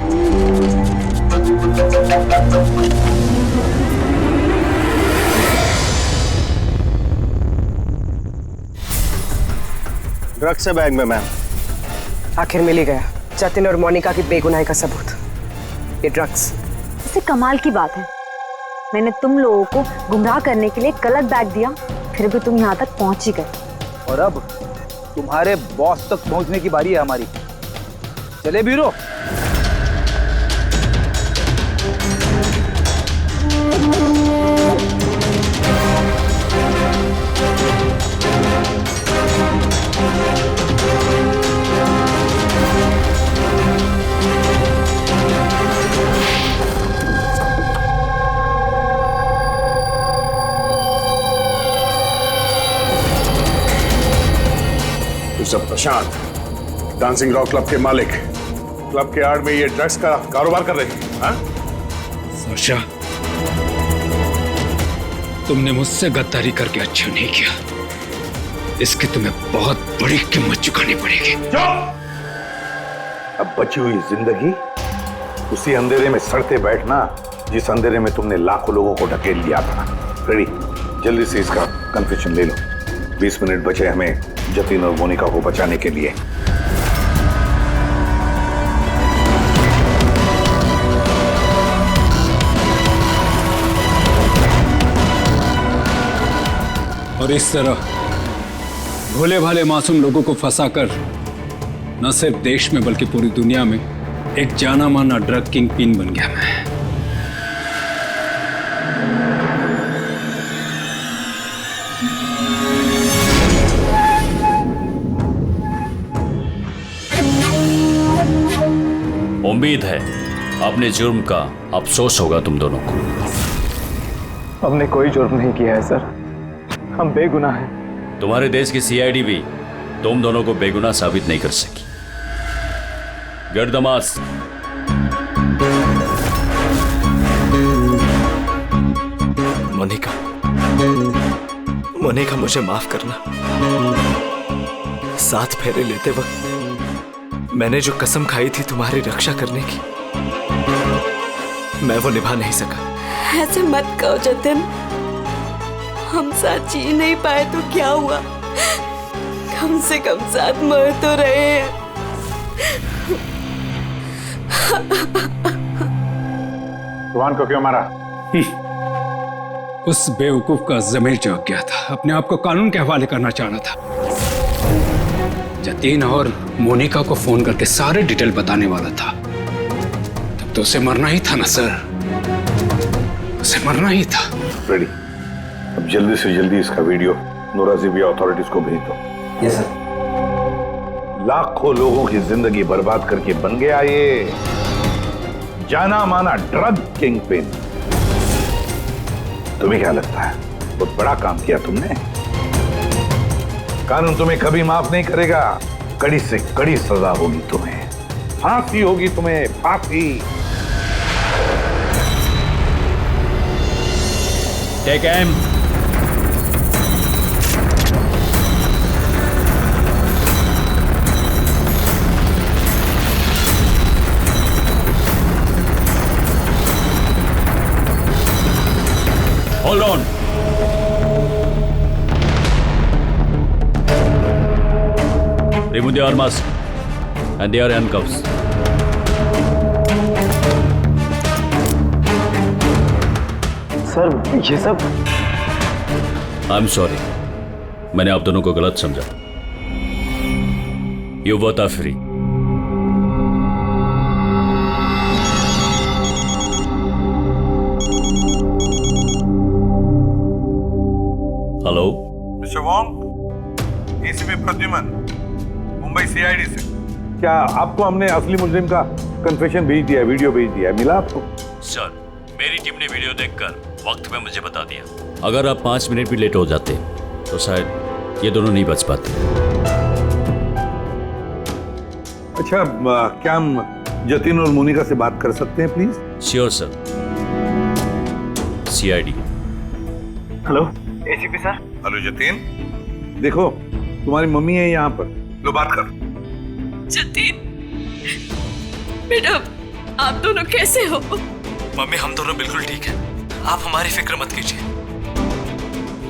ड्रग्स है बैग में मैम। आखिर मिल ही गया जतिन और मोनिका की बेगुनाही का सबूत। ये ड्रग्स। इससे कमाल की बात है, मैंने तुम लोगों को गुमराह करने के लिए गलत बैग दिया, फिर भी तुम यहाँ तक पहुंच ही गए। और अब तुम्हारे बॉस तक पहुंचने की बारी है हमारी। चले ब्यूरो। सब प्रशांत, डांसिंग रॉक क्लब के मालिक, क्लब के आड़ में ये ड्रग्स का कारोबार कर रहे हैं। हाँ? साशा, तुमने मुझसे गद्दारी करके अच्छा नहीं किया। इसकी तुम्हें बहुत बड़ी कीमत चुकानी पड़ेगी। अब बची हुई जिंदगी उसी अंधेरे में सड़ते बैठना जिस अंधेरे में तुमने लाखों लोगों को ढकेल लिया था। रेडी, जल्दी से इसका कन्फेशन ले लो। 20 मिनट बचे हमें जतिन और मोनिका को बचाने के लिए। और इस तरह भोले भाले मासूम लोगों को फंसाकर न सिर्फ देश में बल्कि पूरी दुनिया में एक जाना माना ड्रग किंग पिन बन गया मैं। उम्मीद है अपने जुर्म का अफसोस होगा तुम दोनों को। हमने कोई जुर्म नहीं किया है सर, हम बेगुनाह हैं। तुम्हारे देश की सीआईडी भी तुम दोनों को बेगुनाह साबित नहीं कर सकी। Get the mask. Monica, Monica मुझे माफ करना। 7 फेरे लेते वक्त मैंने जो कसम खाई थी तुम्हारी रक्षा करने की, मैं वो निभा नहीं सका। ऐसे मत कहो जतिन, हम साथ जी नहीं पाए तो क्या हुआ, कम से कम साथ मर तो रहे हैं। रुहान को क्यों मारा? उस बेवकूफ का ज़मीर जाग गया था, अपने आप को कानून के हवाले करना चाह रहा था। जतीन और मोनिका को फोन करके सारे डिटेल बताने वाला था। तब तो उसे मरना ही था ना सर, उसे मरना ही था। रेडी, अब जल्दी से जल्दी इसका वीडियो नोराजीबिया अथॉरिटीज को भेज दो। Yes sir. लाखों लोगों की जिंदगी बर्बाद करके बन गया ये जाना माना ड्रग किंग पिन। तुम्हें क्या लगता है बहुत बड़ा काम किया तुमने? कानून तुम्हें कभी माफ नहीं करेगा। कड़ी से कड़ी सजा होगी तुम्हें, फांसी होगी तुम्हें, फांसी। Take M. Hold on. Remove the arms and they are handcuffs. Sir ये सब। I'm sorry. मैंने आप दोनों को गलत समझा। You both are free. Hello mister Wong, ACP Pradyuman, Mumbai CID से। क्या आपको हमने असली मुजरिम का कन्फेशन भेज दिया, वीडियो भेज दिया, मिला आपको? सर, मेरी टीम ने वीडियो देखकर वक्त में मुझे बता दिया। अगर आप 5 मिनट भी लेट हो जाते तो शायद ये दोनों नहीं बच पाते। अच्छा, क्या हम जतिन और मोनिका से बात कर सकते हैं please? Sure sir. CID। Hello ACP sir. Hello Jatin, देखो तुम्हारी मम्मी है यहाँ पर, लो बात कर। जतिन बेटा, आप दोनों कैसे हो? मम्मी, हम दोनों बिल्कुल ठीक हैं। आप हमारी फिक्र मत कीजिए।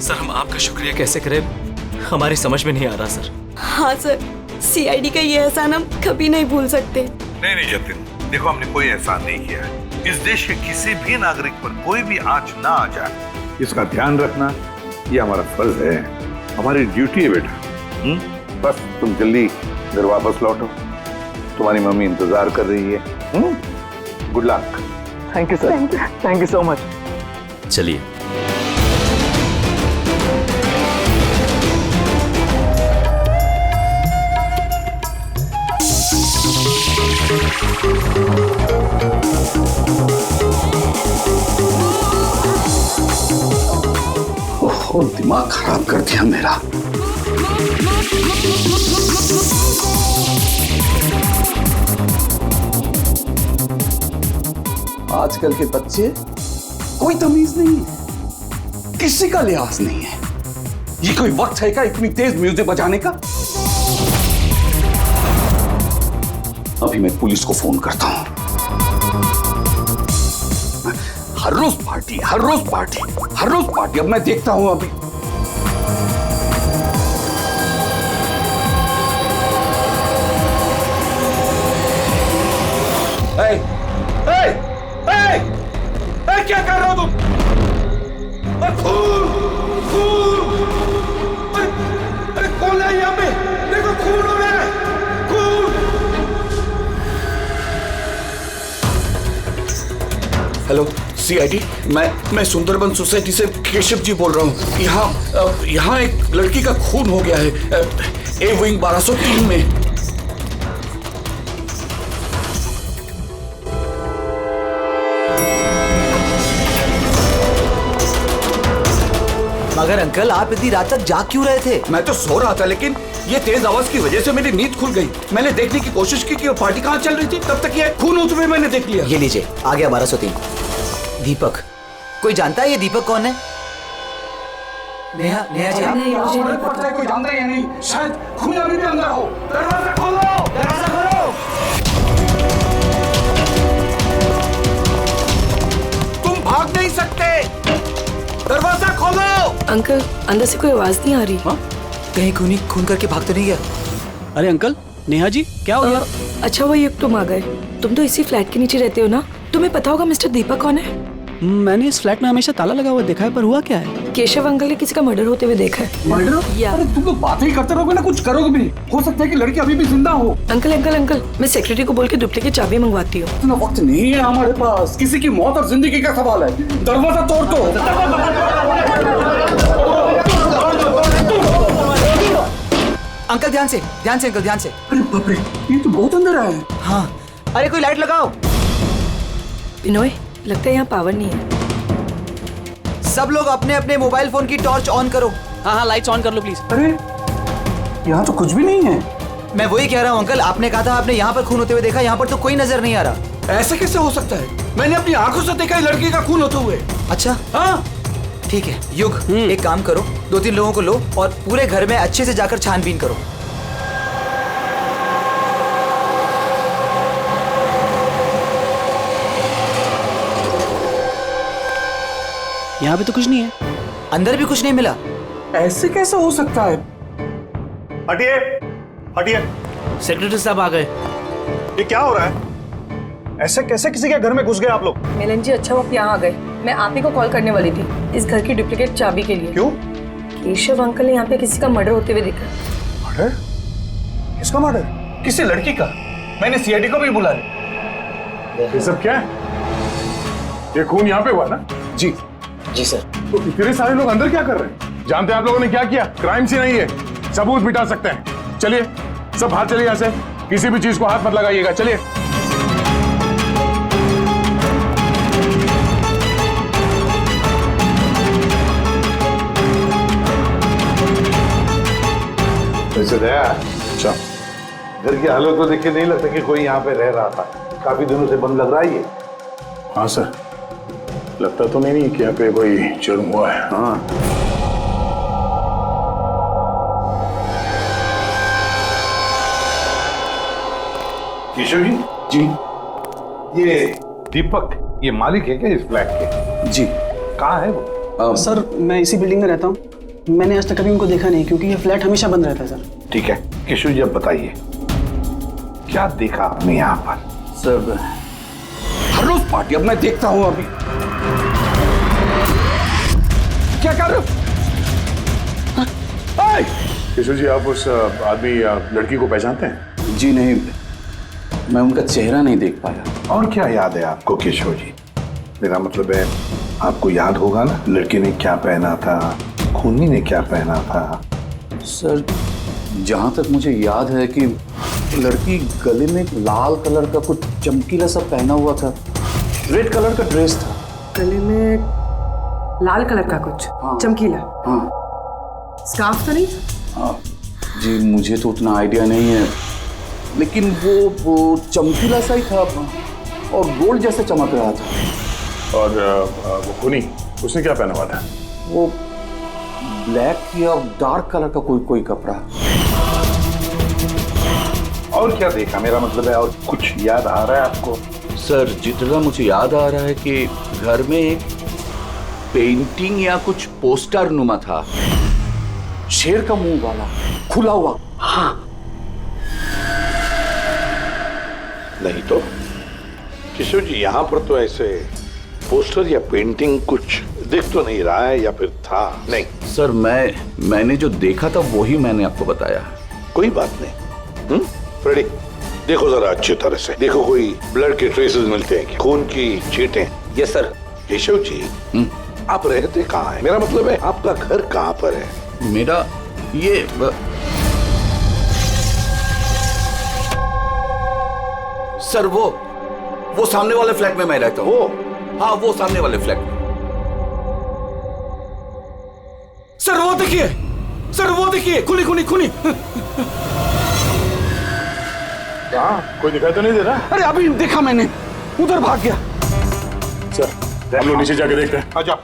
सर, हम आपका शुक्रिया कैसे करें हमारी समझ में नहीं आ रहा सर। हाँ सर, CID का ये एहसान हम कभी नहीं भूल सकते। नहीं जतिन, देखो हमने कोई एहसान नहीं किया है। इस देश के किसी भी नागरिक पर कोई भी आंच ना आ जाए, इसका ध्यान रखना ये हमारा फर्ज है, हमारी ड्यूटी है बेटा। बस तुम जल्दी घर वापस लौटो, तुम्हारी मम्मी इंतजार कर रही है। Good luck. Thank you sir, thank you so much. चलिए। ओहो, दिमाग खराब कर दिया मेरा। आजकल के बच्चे कोई तमीज नहीं है, किसी का लिहाज नहीं है। ये कोई वक्त है क्या इतनी तेज म्यूजिक बजाने का? अभी मैं पुलिस को फोन करता हूं। हर रोज पार्टी, हर रोज पार्टी, हर रोज पार्टी। अब मैं देखता हूं अभी। क्या कर रहे हो तुम? खून, खून! अरे कौन है यहाँ पे? देखो खून हो रहा है, खून! हेलो CID, मैं सुंदरबन सोसाइटी से केशव जी बोल रहा हूँ। यहाँ एक लड़की का खून हो गया है, A विंग 1203 में। मगर अंकल, आप इतनी रात तक जाग क्यों रहे थे? मैं तो सो रहा था, लेकिन ये तेज आवाज की वजह से मेरी नींद खुल गई। मैंने देखने की कोशिश की कि वो पार्टी कहाँ चल रही थी, तब तक ये खून होते हुए मैंने देख लिया। ये लीजिए, आ गया 1203। दीपक, कोई जानता है ये दीपक कौन है? नेहा जी, आप नहीं, मुझे नहीं पता है, कोई जानता है या नहीं। शायद खून अभी भी अंदर हो। दरवाजा खोलो, दरवाजा खोलो। तुम भाग नहीं सकते, दरवाजा खोलो। अंकल, अंदर से कोई आवाज नहीं आ रही। कहीं खून करके भाग तो नहीं गया? अरे अंकल, नेहा जी क्या हो गया? अच्छा वो तुम आ गए। तुम तो इसी फ्लैट के नीचे रहते हो ना, तुम्हें पता होगा मिस्टर दीपक कौन है? मैंने इस फ्लैट में हमेशा ताला लगा हुआ देखा है, पर हुआ क्या है? केशव अंकल ने किसी का मर्डर होते हुए देखा है। मर्डर? अरे तुम लोग बातें ही करते रहोगे ना, कुछ करोगे भी नहीं। हो सकता है कि लड़की अभी भी जिंदा हो। अंकल, मैं सेक्रेटरी को बोल के डुप्लीकेट चाबी मंगवाती हूँ। इतना वक्त नहीं है हमारे पास, किसी की मौत और जिंदगी का सवाल है। दरवाजा तोड़ दो। अंकल ध्यान से अंकल, ध्यान से। अरे बाप रे, ये तो बहुत अंदर आया है। हाँ, अरे कोई लाइट लगाओ। बिनोय, लगता है यहाँ पावर नहीं है। सब लोग अपने अपने मोबाइल फोन की टॉर्च ऑन करो। हाँ, लाइट्स ऑन कर लो प्लीज। अरे यहाँ तो कुछ भी नहीं है। मैं वही कह रहा हूँ अंकल, आपने कहा था आपने यहाँ पर खून होते हुए देखा, यहाँ पर तो कोई नजर नहीं आ रहा। ऐसे कैसे हो सकता है? मैंने अपनी आंखों से देखा लड़की का खून होते हुए। अच्छा हाँ, ठीक है। युग, एक काम करो, 2-3 लोगों को लो और पूरे घर में अच्छे से जाकर छानबीन करो। यहाँ पे तो कुछ नहीं है। अंदर भी कुछ नहीं मिला। ऐसे कैसे हो सकता है? हटिए, हटिए। सेक्रेटरी साहब आ गए। ये क्या हो रहा है? ऐसे कैसे किसी के घर में घुस गए आप लोग? मिलन जी, अच्छा वक्त यहाँ आ गए। मैं आप ही को कॉल करने वाली थी इस घर की डुप्लीकेट चाबी के लिए। क्यों? केशव अंकल ने यहाँ पे किसी का मर्डर होते हुए देखा। मर्डर? किसका मर्डर? किसी लड़की का। मैंने CID को भी बुला लिया। ये सब क्या है? ये खून यहाँ पे हुआ ना? जी सर। तो इतने सारे लोग अंदर क्या कर रहे हैं? जानते हैं आप लोगों ने क्या किया? क्राइम सीन नहीं है, सबूत मिटा सकते हैं। चलिए सब बाहर चलिए यहाँ से। किसी भी चीज को हाथ मत लगाइएगा। चलिए। वैसे दया, अच्छा, घर की हालत को देख के नहीं लगता कि कोई यहाँ पे रह रहा था। काफी दिनों से बंद लग रहा है ये। हाँ सर, लगता तो नहीं कि यहाँ पे कोई जुर्म हुआ है। हाँ। केशव जी। जी। ये दीपक, ये मालिक है क्या इस फ्लैट के? जी। कहाँ है वो? सर मैं इसी बिल्डिंग में रहता हूँ। मैंने आज तक कभी उनको देखा नहीं क्योंकि ये फ्लैट हमेशा बंद रहता है सर। ठीक है केशव जी, अब बताइए क्या देखा आपने यहाँ पर? सर हर रोज पार्टी, अब मैं देखता हूँ अभी। क्या कर रहे हो? केशव जी, आप उस आदमी या लड़की को पहचानते हैं? जी नहीं, मैं उनका चेहरा नहीं देख पाया। और क्या याद है आपको केशव जी? मेरा मतलब है आपको याद होगा ना, लड़की ने क्या पहना था, खूनी ने क्या पहना था? सर जहाँ तक मुझे याद है कि लड़की गले में एक लाल कलर का कुछ चमकीला सा पहना हुआ था, रेड कलर का ड्रेस था। गले में लाल कलर का कुछ चमकीला? हाँ। स्कार्फ तो नहीं? हाँ जी, मुझे तो उतना आइडिया नहीं है, लेकिन वो चमकीला सा ही था और गोल्ड जैसे चमक रहा था। और वो खूनी, उसने क्या पहना हुआ था? वो ब्लैक या डार्क कलर का कोई कपड़ा। और क्या देखा? मेरा मतलब है और कुछ याद आ रहा है आपको? सर जितना मुझे याद आ रहा है कि घर में एक पेंटिंग या कुछ पोस्टर नुमा था, शेर का मुंह वाला, खुला हुआ। हाँ। नहीं तो केशव जी, यहाँ पर तो ऐसे पोस्टर या पेंटिंग कुछ दिख तो नहीं रहा है, या फिर था? नहीं सर, मैंने जो देखा था वही मैंने आपको बताया। कोई बात नहीं। फ्रेडी, देखो जरा अच्छी तरह से देखो, कोई ब्लड के ट्रेसेस मिलते हैं, खून की छींटें? Yes sir. केशव जी, आप रहते कहाँ हैं? मेरा मतलब है आपका घर कहाँ पर है? मेरा ये सर वो सामने वाले फ्लैट में मैं रहता हूँ। हाँ, वो सामने वाले फ्लैट में। सर वो देखिए, सर वो देखिए, खुली खुली खुली। कोई दिखाई तो नहीं दे रहा? अरे अभी देखा मैंने, उधर भाग गया। सर हम लोग नीचे जाके देखते हैं। आ जाओ,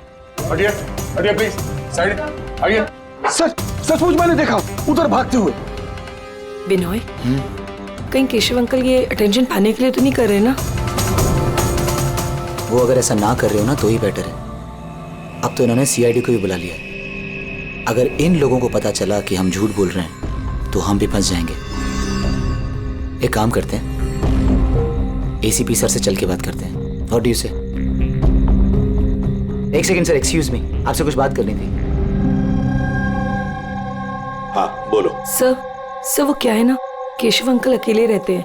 हटिए हटिए प्लीज, साइड आइए। सर सचमुच मैंने देखा, उधर भागते हुए। बिनोय, कहीं केशव अंकल ये अटेंशन पाने के लिए तो नहीं कर रहे ना? वो अगर ऐसा ना कर रहे हो ना तो ही बेटर है। अब तो इन्होंने सीआईडी को भी बुला लिया है। अगर इन लोगों को पता चला कि हम झूठ बोल रहे हैं तो हम भी फंस जाएंगे। एक काम करते हैं, एसीपी सर से चल के बात करते हैं। व्हाट डू यू से? एक सेकंड सर, एक्सक्यूज मी, आपसे कुछ बात करनी थी। हाँ बोलो। सर वो क्या है ना, केशव अंकल अकेले रहते हैं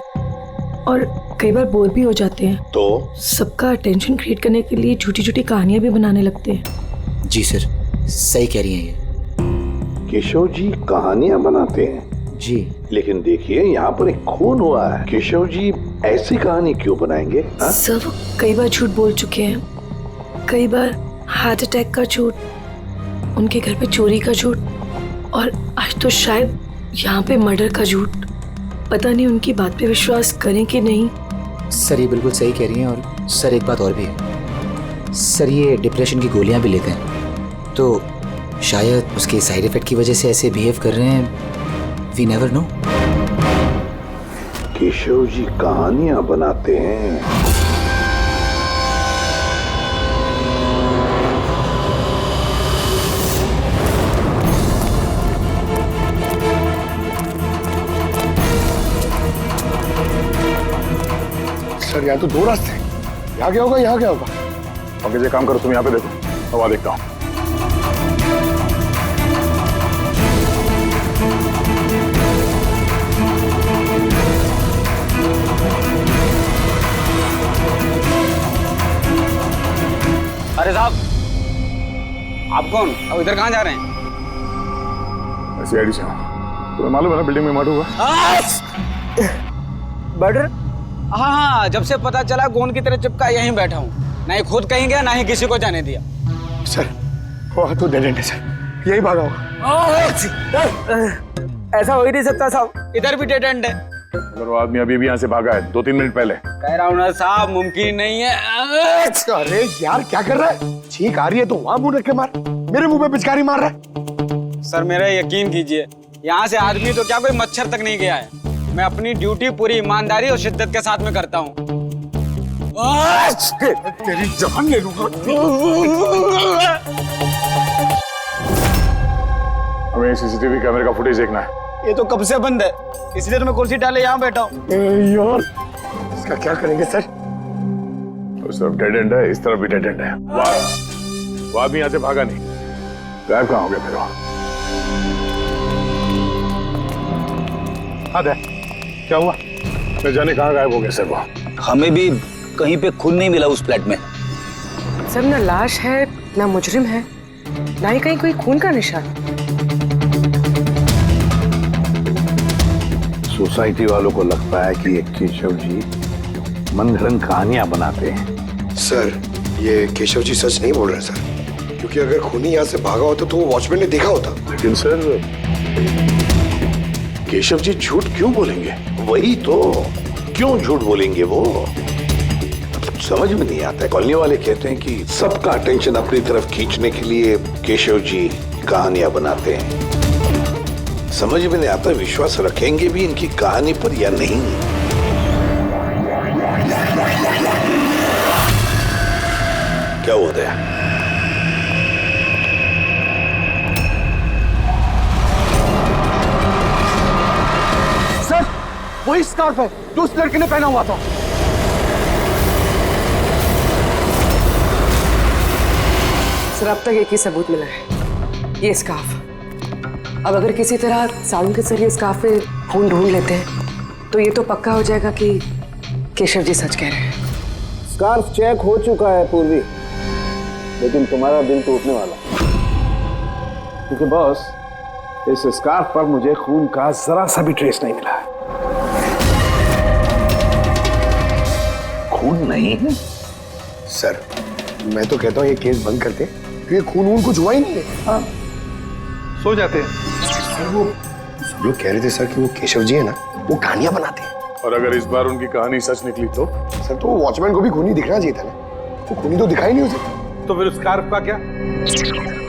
और कई बार बोर भी हो जाते हैं, तो सबका अटेंशन क्रिएट करने के लिए झूठी झूठी कहानियां भी बनाने लगते हैं। जी सर, सही कह रही हैं ये। केशव जी कहानियां बनाते हैं? जी। लेकिन देखिए यहाँ पर एक खून हुआ है, केशव जी ऐसी कहानी क्यों बनाएंगे? सर वो कई बार झूठ बोल चुके हैं, कई बार हार्ट अटैक का झूठ, उनके घर पे चोरी का झूठ, और आज तो शायद यहाँ पे मर्डर का झूठ। पता नहीं उनकी बात पे विश्वास करें कि नहीं। सर ये बिल्कुल सही कह रही हैं। और सर एक बात और भी है, सर ये डिप्रेशन की गोलियां भी लेते हैं, तो शायद उसके साइड इफेक्ट की वजह से ऐसे बिहेव कर रहे हैं। We never know. Keshav ji कहानियां बनाते हैं। सर यहाँ तो दो रास्ते हैं, यहाँ क्या होगा, यहाँ क्या होगा? अब ऐसे काम करो, तुम यहाँ पे देखो, हवा देखता हूँ। अरे साहब, आप कौन? अब इधर कहाँ जा रहे हैं? सीआईडी से हूँ। तुम्हें मालूम है ना बिल्डिंग में मर्डर हुआ? बटर? हाँ, जब से पता चला गोंद की तरह चिपका यहीं बैठा हूँ। ना ही खुद कहीं गया, ना ही किसी को जाने दिया। सर वो तो डेड एंड है सर, यही भागा होगा। ऐसा हो ही नहीं सकता साहब, इधर भी डेड एंड है। अगर वो आदमी अभी भी यहाँ से भागा है 2-3 मिनट पहले। कह रहा हूँ ना साहब, मुमकिन नहीं है। अरे यार क्या कर रहा है? छींक आ रही है तो वहां मुंह रख के मार, मेरे मुंह पे पिचकारी मार रहा है। सर मेरा यकीन कीजिए, यहाँ से आदमी तो क्या कोई मच्छर तक नहीं गया है। मैं अपनी ड्यूटी पूरी ईमानदारी और शिद्दत के साथ में करता हूँ। तेरी जान ले लूंगा। हमें सीसीटीवी कैमरे का फुटेज देखना है। ये तो कब से बंद है, इसलिए तो मैं कुर्सी डाले यहाँ बैठा हूँ। यार इसका क्या करेंगे सर? उस तरफ डेड एंड है, इस तरफ भी डेड एंड है। वो आदमी यहाँ से भागा नहीं, गायब कहाँ हो गया फिर? हाँ दे, क्या हुआ? न जाने कहाँ गायब हो गया सर वो। हमें भी कहीं पे खून नहीं मिला उस फ्लैट में। सर ना लाश है, ना मुजरिम है, ना ही कहीं कोई खून का निशान। सोसाइटी वालों को लगता है कि ये केशव जी मन घड़ंग कहानियां बनाते हैं। सर ये केशव जी सच नहीं बोल रहे सर, क्योंकि अगर खूनी यहाँ से भागा होता तो वो वॉचमैन ने देखा होता। लेकिन सर केशव जी झूठ क्यों बोलेंगे? वही तो, क्यों झूठ बोलेंगे वो? समझ में नहीं आता है। कॉलोनी वाले कहते हैं कि सबका अटेंशन अपनी तरफ खींचने के लिए केशव जी कहानियां बनाते हैं। समझ में नहीं आता विश्वास रखेंगे भी इनकी कहानी पर या नहीं। क्या होता है? सर वही स्कार्फ है जो उस लड़के ने पहना हुआ था। सर अब तक एक ही सबूत मिला है, ये स्कार्फ। अब अगर किसी तरह साउंड के जरिए स्कार्फ पे खून ढूंढ लेते हैं तो ये तो पक्का हो जाएगा कि केशव जी सच कह रहे हैं। स्कार्फ चेक हो चुका है पूर्वी, लेकिन तुम्हारा दिल टूटने वाला, क्योंकि बॉस इस स्कार्फ पर मुझे खून का जरा सा भी ट्रेस नहीं मिला। खून नहीं है? सर मैं तो कहता हूँ ये केस बंद करते, क्योंकि खून वून कुछ हुआ ही नहीं है। हाँ सो जाते हैं। सर वो सब लोग कह रहे थे सर कि वो केशव जी है ना, वो कहानियां बनाते हैं। और अगर इस बार उनकी कहानी सच निकली तो? सर तो वॉचमैन को भी खूनी दिखना चाहिए था ना, वो खूनी तो दिखाई नहीं उसे। तो फिर स्कार्फ का क्या?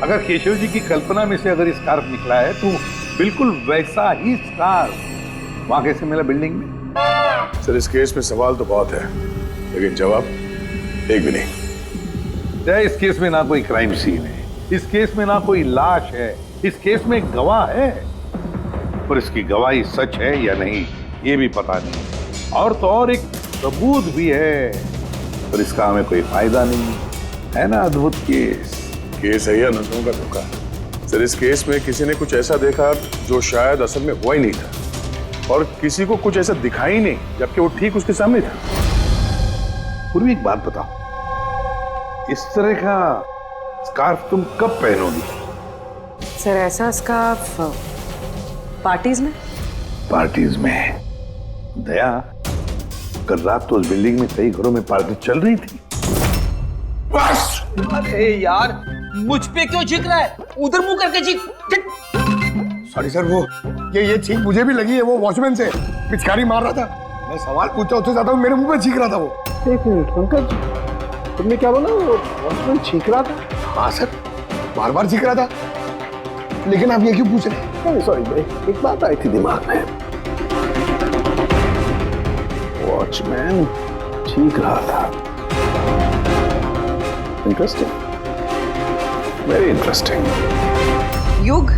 अगर केशव जी की कल्पना में से अगर स्कार्फ निकला है तो बिल्कुल वैसा ही स्कार्फ वहां कैसे मिला बिल्डिंग में? सर इस केस में सवाल तो बहुत है, लेकिन जवाब एक भी नहीं। इस केस में ना कोई क्राइम सीन है, इस केस में ना कोई लाश है, इस केस में एक गवाह है, पर इसकी गवाही सच है या नहीं ये भी पता नहीं। और तो और एक सबूत भी है, पर इसका हमें कोई फायदा नहीं है ना। अद्भुत केस है या नजरों का धोखा? सर इस केस में किसी ने कुछ ऐसा देखा जो शायद असल में हुआ ही नहीं था, और किसी को कुछ ऐसा दिखाई नहीं जबकि वो ठीक उसके सामने था। पूर्वी एक बात बताओ, इस तरह का स्कार्फ तुम कब पहनोगी? सर ऐसा स्कार्फ पार्टीज में? पार्टीज में? दया, कल रात तो उस बिल्डिंग में कई घरों में पार्टी चल रही थी। बस! अरे यार मुझ पे क्यों चीख रहा है? उधर मुंह करके चीख। सॉरी सर, वो ये चीख मुझे भी लगी है, वो वॉचमैन से पिचकारी मार रहा था। मैं सवाल पूछता उससे ज्यादा मेरे मुंह पे चीख रहा था वो। एक मिनट पंकज, तुमने क्या बोला? वॉचमैन चीख रहा था? हाँ सर, बार बार चीख रहा था। लेकिन आप ये क्यों पूछ रहे हैं? सॉरी भाई, एक बात आई थी दिमाग में। वॉचमैन चीख रहा था। Interesting, very interesting. युग,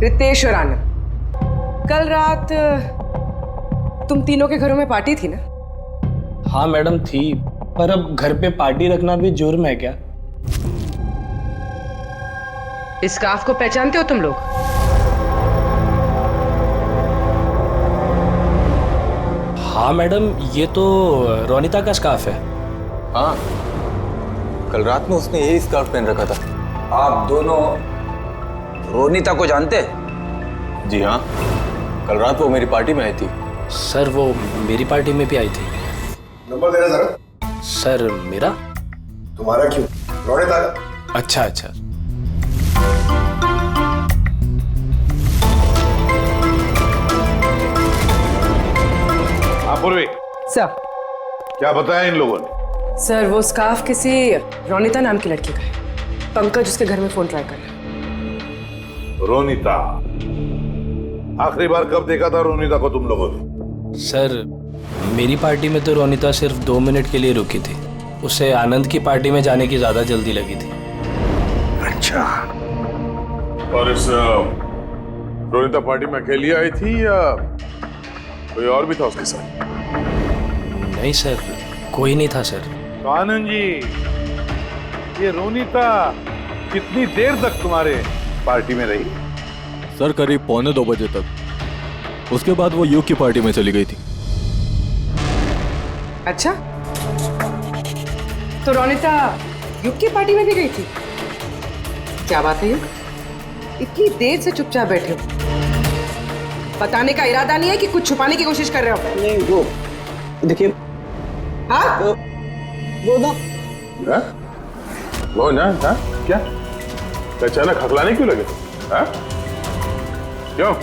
रितेश और आनंद, कल रात तुम तीनों के घरों में पार्टी थी ना? हाँ मैडम थी, पर अब घर पे पार्टी रखना भी जुर्म है क्या? इस स्कार्फ को पहचानते हो तुम लोग? हाँ मैडम, ये तो रोनिता का स्कार्फ है। हाँ, कल रात में उसने यही स्कार्फ पहन रखा था। आप दोनों रोनिता को जानते? जी हाँ, कल रात वो मेरी पार्टी में आई थी। सर वो मेरी पार्टी में भी आई थी। नंबर देना जरा। सर मेरा? तुम्हारा क्यों? रोनिता का। अच्छा अच्छा। पूर्वी सर। क्या बताया इन लोगों ने? सर वो स्कार्फ किसी रोनिता नाम की लड़की का है। पंकज उसके घर में फोन ट्राई कर रहा है। रोनिता? आखिरी बार कब देखा था रोनिता को तुम लोगों ने? सर मेरी पार्टी में तो रोनिता सिर्फ 2 मिनट के लिए रुकी थी। उसे आनंद की पार्टी में जाने की ज्यादा जल्दी लगी थी। अच्छा। और इस रोनिता पार्टी में अकेली आई थी या कोई और भी था उसके साथ? नहीं सर, कोई नहीं था सर। तो आनंद जी, ये रोनिता कितनी देर तक तुम्हारे पार्टी में रही? सर करीब 1:45 बजे तक। उसके बाद वो युग की पार्टी में चली गई थी। अच्छा, तो रोनिता युग की पार्टी में भी गई थी? क्या बात है युग, इतनी देर से चुपचाप बैठे हो? बताने का इरादा नहीं है कि कुछ छुपाने की कोशिश कर रहे हो? नहीं वो देखिए। हाँ? वो ना क्या अचानक हकलाने क्यों लगे? हाँ? क्यों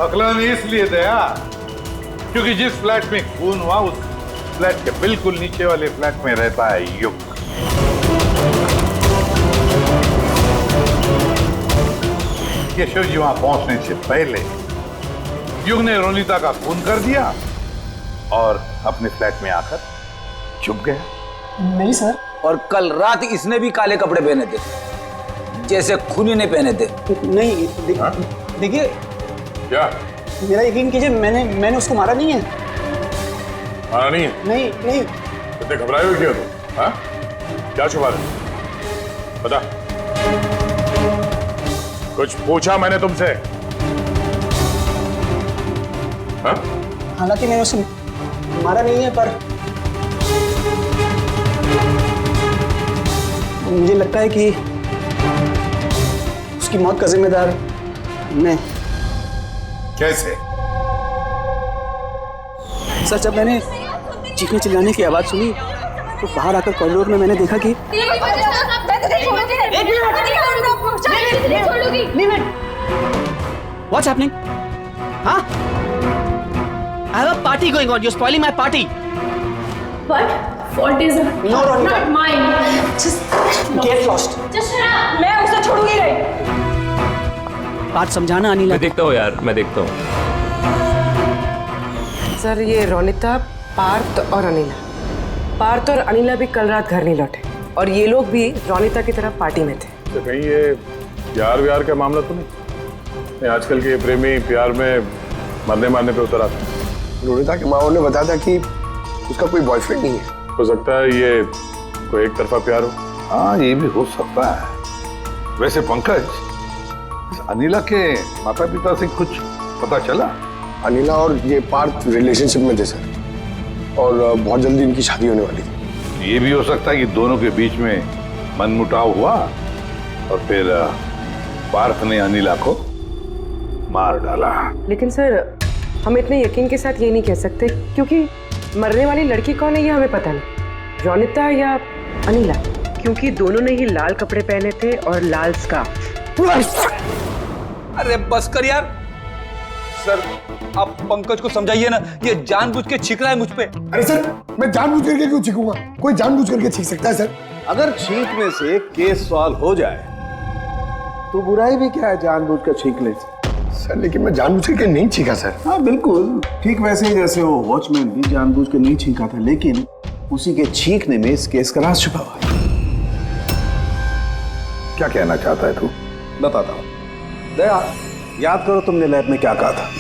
हकलाने? इसलिए दया क्योंकि जिस फ्लैट में खून हुआ उस फ्लैट के बिल्कुल नीचे वाले फ्लैट में रहता है युग। केशव जी वहां पहुंचने से पहले युग ने रोनिता का खून कर दिया और अपने फ्लैट में आकर छुप गया। नहीं सर। और कल रात इसने भी काले कपड़े पहने थे जैसे खूनी ने पहने थे। नहीं देखिए, क्या मेरा यकीन कीजिए, मैंने उसको मारा नहीं है। मारा नहीं है? नहीं। इतने घबराए हुए क्यों तुम? हाँ? क्या छुपा रहे? बता। कुछ पूछा मैंने तुमसे? हाँ? हालांकि मैंने उसे मारा नहीं है, पर मुझे लगता है कि उसकी मौत का जिम्मेदार मैं। कैसे? सर जब मैंने चीखने चिल्लाने की आवाज सुनी तो बाहर आकर कॉरिडोर में मैंने देखा कि What's happening? Huh? I have a party going on. You're spoiling my party. What? Fault is not mine. Just get lost. Just shut up. मैं उसे छोड़ूंगी नहीं। बात समझाना अनिला। मैं देखता हूँ यार, मैं देखता हूँ। सर ये रोनिता, पार्थ और अनिला। पार्थ और अनिला भी कल रात घर नहीं लौटे और ये लोग भी रोनिता की तरफ पार्टी में थे। तो कहीं ये प्यार व्यार का मामला तो नहीं? आजकल के प्रेमी प्यार में मरने मारने पे उतर आते हैं। रोनिता के माँ ने बताया था कि उसका कोई बॉयफ्रेंड नहीं है। हो सकता है ये कोई एक तरफा प्यार हो। हाँ, ये भी हो सकता है। वैसे पंकज, इस अनिला के माता पिता से कुछ पता चला? अनिला और ये पार्थ रिलेशनशिप में थे सर, और बहुत जल्दी इनकी शादी होने वाली थी। ये भी हो सकता है कि दोनों के बीच में मनमुटाव हुआ और फिर पार्थ ने अनिला को मार डाला। लेकिन सर हम इतने यकीन के साथ ये नहीं कह सकते क्योंकि मरने वाली लड़की कौन है ये हमें पता नहीं, रोनिता या अनिला, क्योंकि दोनों ने ही लाल कपड़े पहने थे और लाल स्कार्फ। अरे बस कर यार। सर आप पंकज को समझाइए ना, ये जानबूझ के छींक रहा है मुझ पे। अरे सर मैं जानबूझ करके क्यों छींकूंगा? कोई जानबूझ करके छींक सकता है सर? अगर छींकने से केस सॉल्व हो जाए तो बुराई भी क्या है जानबूझ कर छींकने से? सर लेकिन मैं जानबूझ करके नहीं छींका सर। हाँ बिल्कुल ठीक वैसे ही जैसे वो वॉचमैन भी जानबूझ के नहीं छींका था, लेकिन उसी के छींकने में इस केस का राज छुपा हुआ है। क्या कहना चाहता है तू? बताता हूँ। दया, याद करो तुमने लैब में क्या कहा था?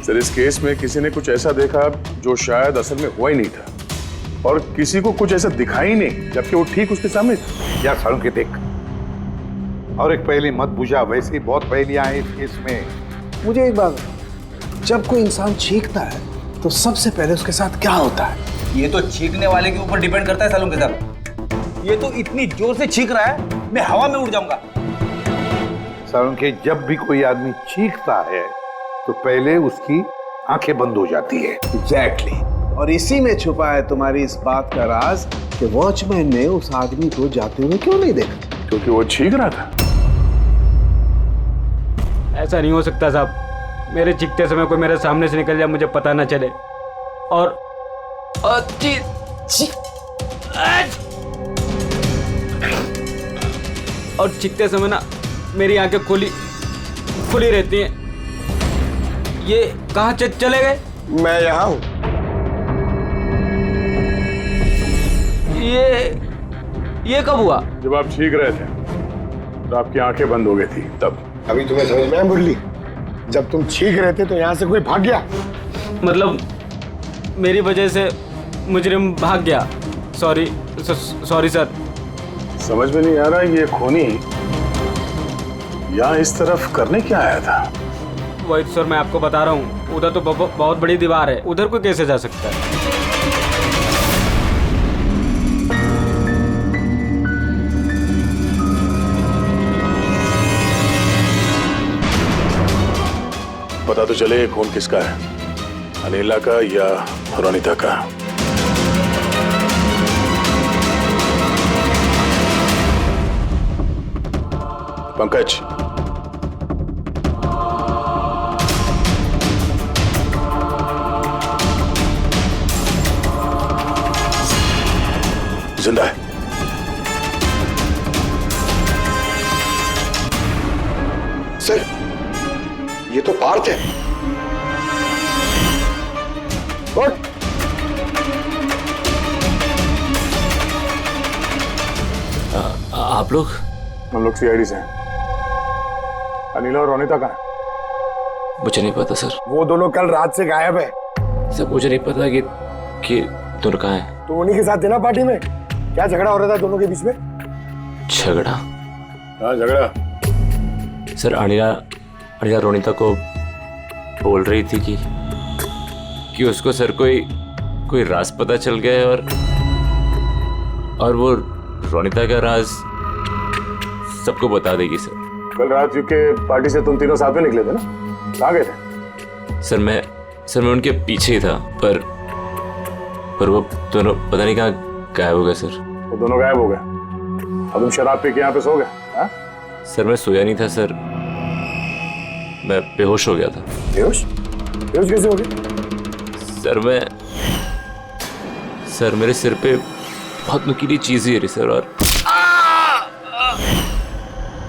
सर इस केस में किसी ने कुछ ऐसा देखा जो शायद असल में हुआ ही नहीं था, और किसी को कुछ ऐसा दिखाई नहीं जबकि वो ठीक उसके सामने था। यार सारों के देख, और एक पहेली मत बुझा, वैसे ही बहुत पहेलियां हैं इस केस में। मुझे एक बात, जब कोई इंसान छींकता है तो सबसे पहले उसके साथ क्या होता है? ये तो छींकने वाले के ऊपर डिपेंड करता है सालों के साथ। ये तो इतनी जोर से छींक रहा है मैं हवा में उड़ जाऊंगा। सारों के, जब भी कोई आदमी चीखता है तो पहले उसकी आंखें बंद हो जाती है। एग्जैक्टली। और इसी में छुपा है तुम्हारी इस बात का राज कि वॉचमैन ने उस आदमी को जाते हुए क्यों नहीं देखा? क्योंकि वो चीख रहा था। ऐसा नहीं हो सकता साहब, मेरे चीखते समय कोई मेरे सामने से निकल जाए, मुझे पता ना चले। और चीखते समय ना मेरी आंखें खुली रहती हैं। ये कहाँ चले गए? मैं यहाँ हूँ। ये कब हुआ? जब आप चीख रहे थे तो आपकी आंखें बंद हो गई थी तब। अभी तुम्हें समझ में आया मुरली? जब तुम चीख रहे थे तो यहाँ से कोई भाग गया। मतलब मेरी वजह से मुजरिम भाग गया। Sorry sir. समझ में नहीं आ रहा ये खूनी यहाँ इस तरफ करने क्या आया था? वही सर मैं आपको बता रहा हूँ, उधर तो बहुत बड़ी दीवार है, उधर कोई कैसे जा सकता है? पता तो चले खून किसका है, अनिला का या रोनिता का। पंकज, जिंदा है। सर, ये तो पार्थ है। उठ। आप लोग? हम लोग सीआईडी से हैं। अनिला और रोनिता कहाँ है? मुझे नहीं पता सर। वो दोनों कल रात से गायब है। सर मुझे नहीं पता कि दोनों कहाँ हैं। तो उन्हीं के साथ थे ना पार्टी में? क्या झगड़ा हो रहा था दोनों के बीच में? झगड़ा? हाँ झगड़ा। सर अनिला रोनिता को बोल रही थी कि उसको सर कोई राज पता चल गया है और वो रोनिता का राज सबको बता देगी सर। कल रात के पार्टी से तुम तीनों साथ में निकले थे ना? कहाँ गए थे? सर मैं उनके पीछे ही था पर वो दोनों पता नहीं कहाँ गायब हो गए सर। वो दोनों गायब हो गए? अब तुम शराब पी के यहाँ पे सो गए? हाँ? सर मैं सोया नहीं था सर, मैं बेहोश हो गया था। बेहोश कैसे हो गए? सर मेरे सिर पे बहुत नुकीली चीज गिरी सर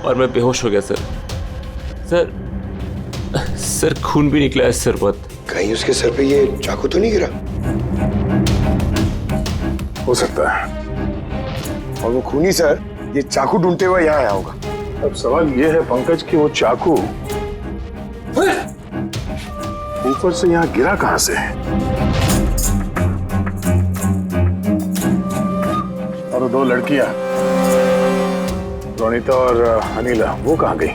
और मैं बेहोश हो गया सर खून भी निकला है सर बहुत। कहीं उसके सर पे ये चाकू तो नहीं गिरा? हो सकता है। और वो खूनी सर ये चाकू ढूंढते हुए यहाँ आया होगा। अब सवाल ये है पंकज कि वो चाकू ऊपर से यहाँ गिरा कहां से? और दो लड़कियां रोनिता और अनिला वो कहां गई?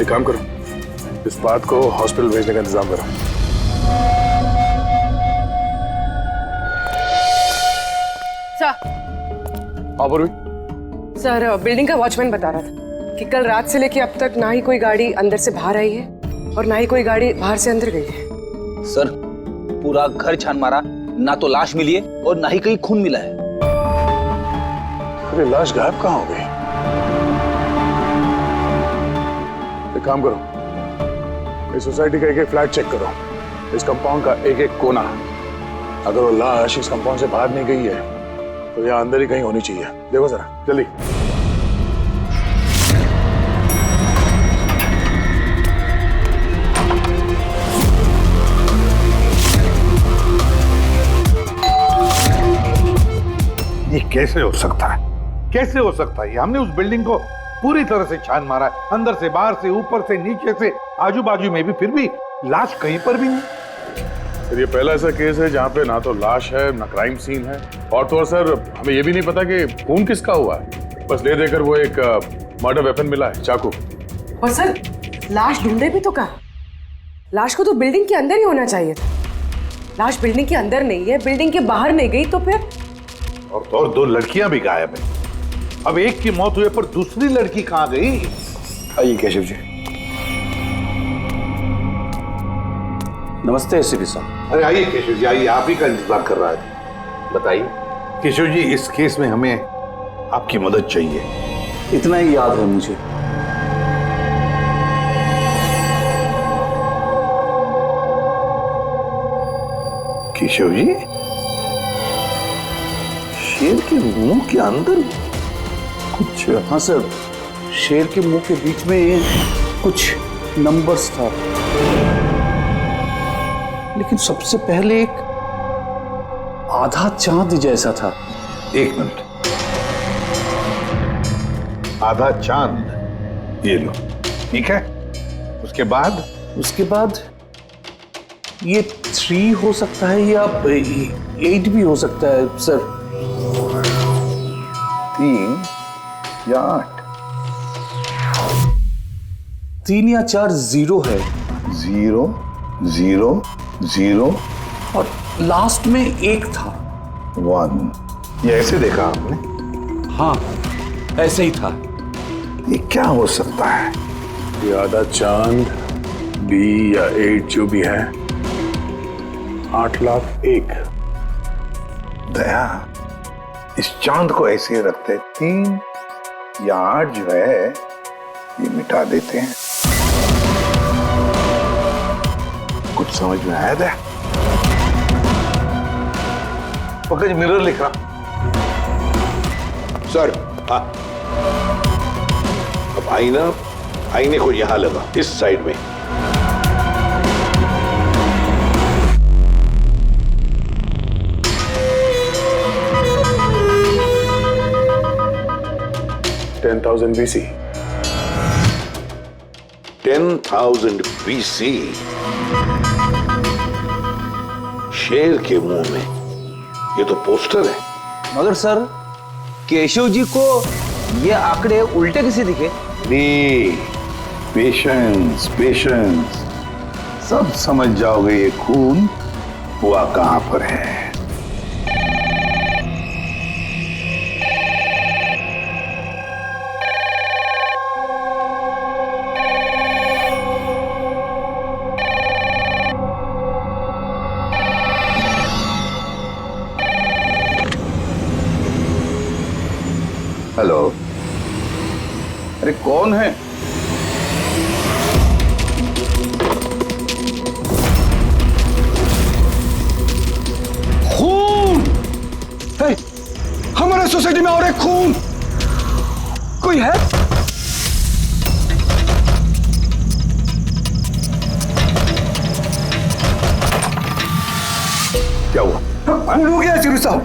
एक काम करो, इस बात को हॉस्पिटल भेजने का इंतजाम करो। सर बिल्डिंग का वॉचमैन बता रहा था कि कल रात से लेके अब तक ना ही कोई गाड़ी अंदर से बाहर आई है और ना ही कोई गाड़ी बाहर से अंदर गई है। सर पूरा घर छान मारा, ना तो लाश मिली है और ना ही कहीं खून मिला है। अरे लाश गायब कहाँ हो गई? एक काम करो, इस सोसाइटी का एक फ्लैट चेक करो, इस कंपाउंड का एक कोना। अगर वो लाश इस कंपाउंड से बाहर नहीं गई है तो यहाँ अंदर ही कहीं होनी चाहिए। देखो जरा जल्दी। ये कैसे हो सकता है? कैसे हो सकता है? हमने उस बिल्डिंग को पूरी तरह से छान मारा है, अंदर से, बाहर से, ऊपर से, नीचे से, आजू बाजू में भी, फिर भी लाश कहीं पर भी नहीं। सर ये पहला ऐसा केस है जहाँ पे ना तो लाश है ना क्राइम सीन है, और तो और सर हमें ये भी नहीं पता कि खून किसका हुआ है। बस ले देकर वो एक मर्डर वेपन मिला है, चाकू। और सर लाश ढूंढे भी तो कहाँ? लाश को तो बिल्डिंग के अंदर ही होना चाहिए था। लाश बिल्डिंग के अंदर नहीं है, बिल्डिंग के बाहर नहीं गई तो फिर? और तो और दो लड़कियां भी गायब है। अब एक की मौत हुई पर दूसरी लड़की कहाँ गई? आइए केशव जी। नमस्ते एसीपी साहब। अरे आइए केशव जी, आइए, आप ही का इंतजार कर रहा है। बताइए केशव जी, इस केस में हमें आपकी मदद चाहिए। इतना ही याद है मुझे, केशव जी, शेर के मुंह के अंदर कुछ। हाँ सर, शेर के मुंह के बीच में ये कुछ नंबर्स था, लेकिन सबसे पहले एक आधा चांद जैसा था। एक मिनट, आधा चांद, ये लो, ठीक है। उसके बाद ये 3 हो सकता है या 8 भी हो सकता है सर। 3 या 8? 3 या 4 0 है। 0 0 0 और लास्ट में 1 था। 1। ये ऐसे देखा आपने? हाँ, ऐसे ही था। ये क्या हो सकता है? ये आधा चांद, B या 8 जो भी है, 8,01,000। दया, इस चांद को ऐसे रखते, 3 या 8 जो है ये मिटा देते हैं। कुछ समझ में आया दया? पंकज, मिरर लिख रहा सर। हाँ, अब आईने को यहां लगा, इस साइड में। BC। 10,000 BC। शेर के मुंह में ये तो पोस्टर है। मगर सर, केशव जी को ये आंकड़े उल्टे कैसे दिखे? पेशेंस, सब समझ जाओगे ये खून हुआ कहां पर है। हेलो, अरे कौन है? खून! हे, हमारे सोसाइटी में और एक खून! कोई है? क्या हुआ? खून हो गया चिरू साहब,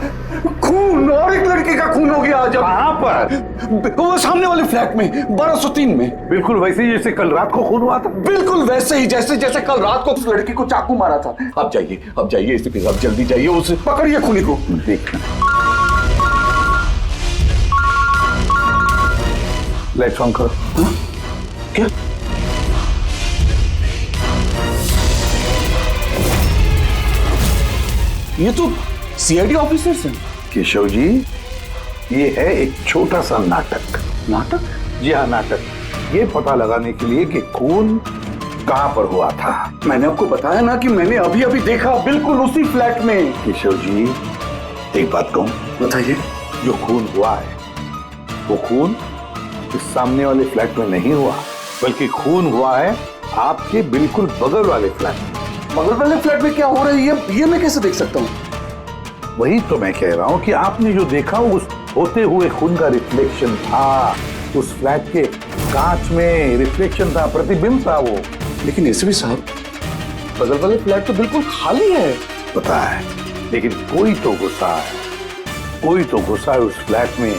खून, और एक लड़के का खून हो गया आज। कहां पर? वो सामने वाले फ्लैट में, 1203 में। बिल्कुल वैसे ही जैसे कल रात को खून हुआ था। बिल्कुल वैसे ही जैसे कल रात को उस लड़की को चाकू मारा था। आप जाइए इसी के साथ, जल्दी जाइए, उसे पकड़िए खूनी को। देखना, लाइट्स ऑन करो। क्या? ये तो सीआईडी ऑफिसर्स हैं। केशव जी, ये है एक छोटा सा नाटक। नाटक? जी हाँ, नाटक। ये पता लगाने के लिए कि खून कहां पर हुआ था। मैंने आपको बताया ना कि मैंने अभी अभी देखा, बिल्कुल उसी फ्लैट में। केशव जी, एक बात कहूं? बताइए। जो खून हुआ है वो खून इस सामने वाले फ्लैट में नहीं हुआ, बल्कि खून हुआ है आपके बिल्कुल बगल वाले फ्लैट में। बगल वाले फ्लैट में क्या हो रहा है ये मैं कैसे देख सकता हूँ? वही तो मैं कह रहा हूं कि आपने जो देखा उस होते हुए खून का रिफ्लेक्शन था। उस फ्लैट के कांच में रिफ्लेक्शन था, प्रतिबिंब था वो। लेकिन एसपी साहब, बगल वाले फ्लैट तो बिल्कुल खाली है। पता है, लेकिन कोई तो घुसा है उस फ्लैट में,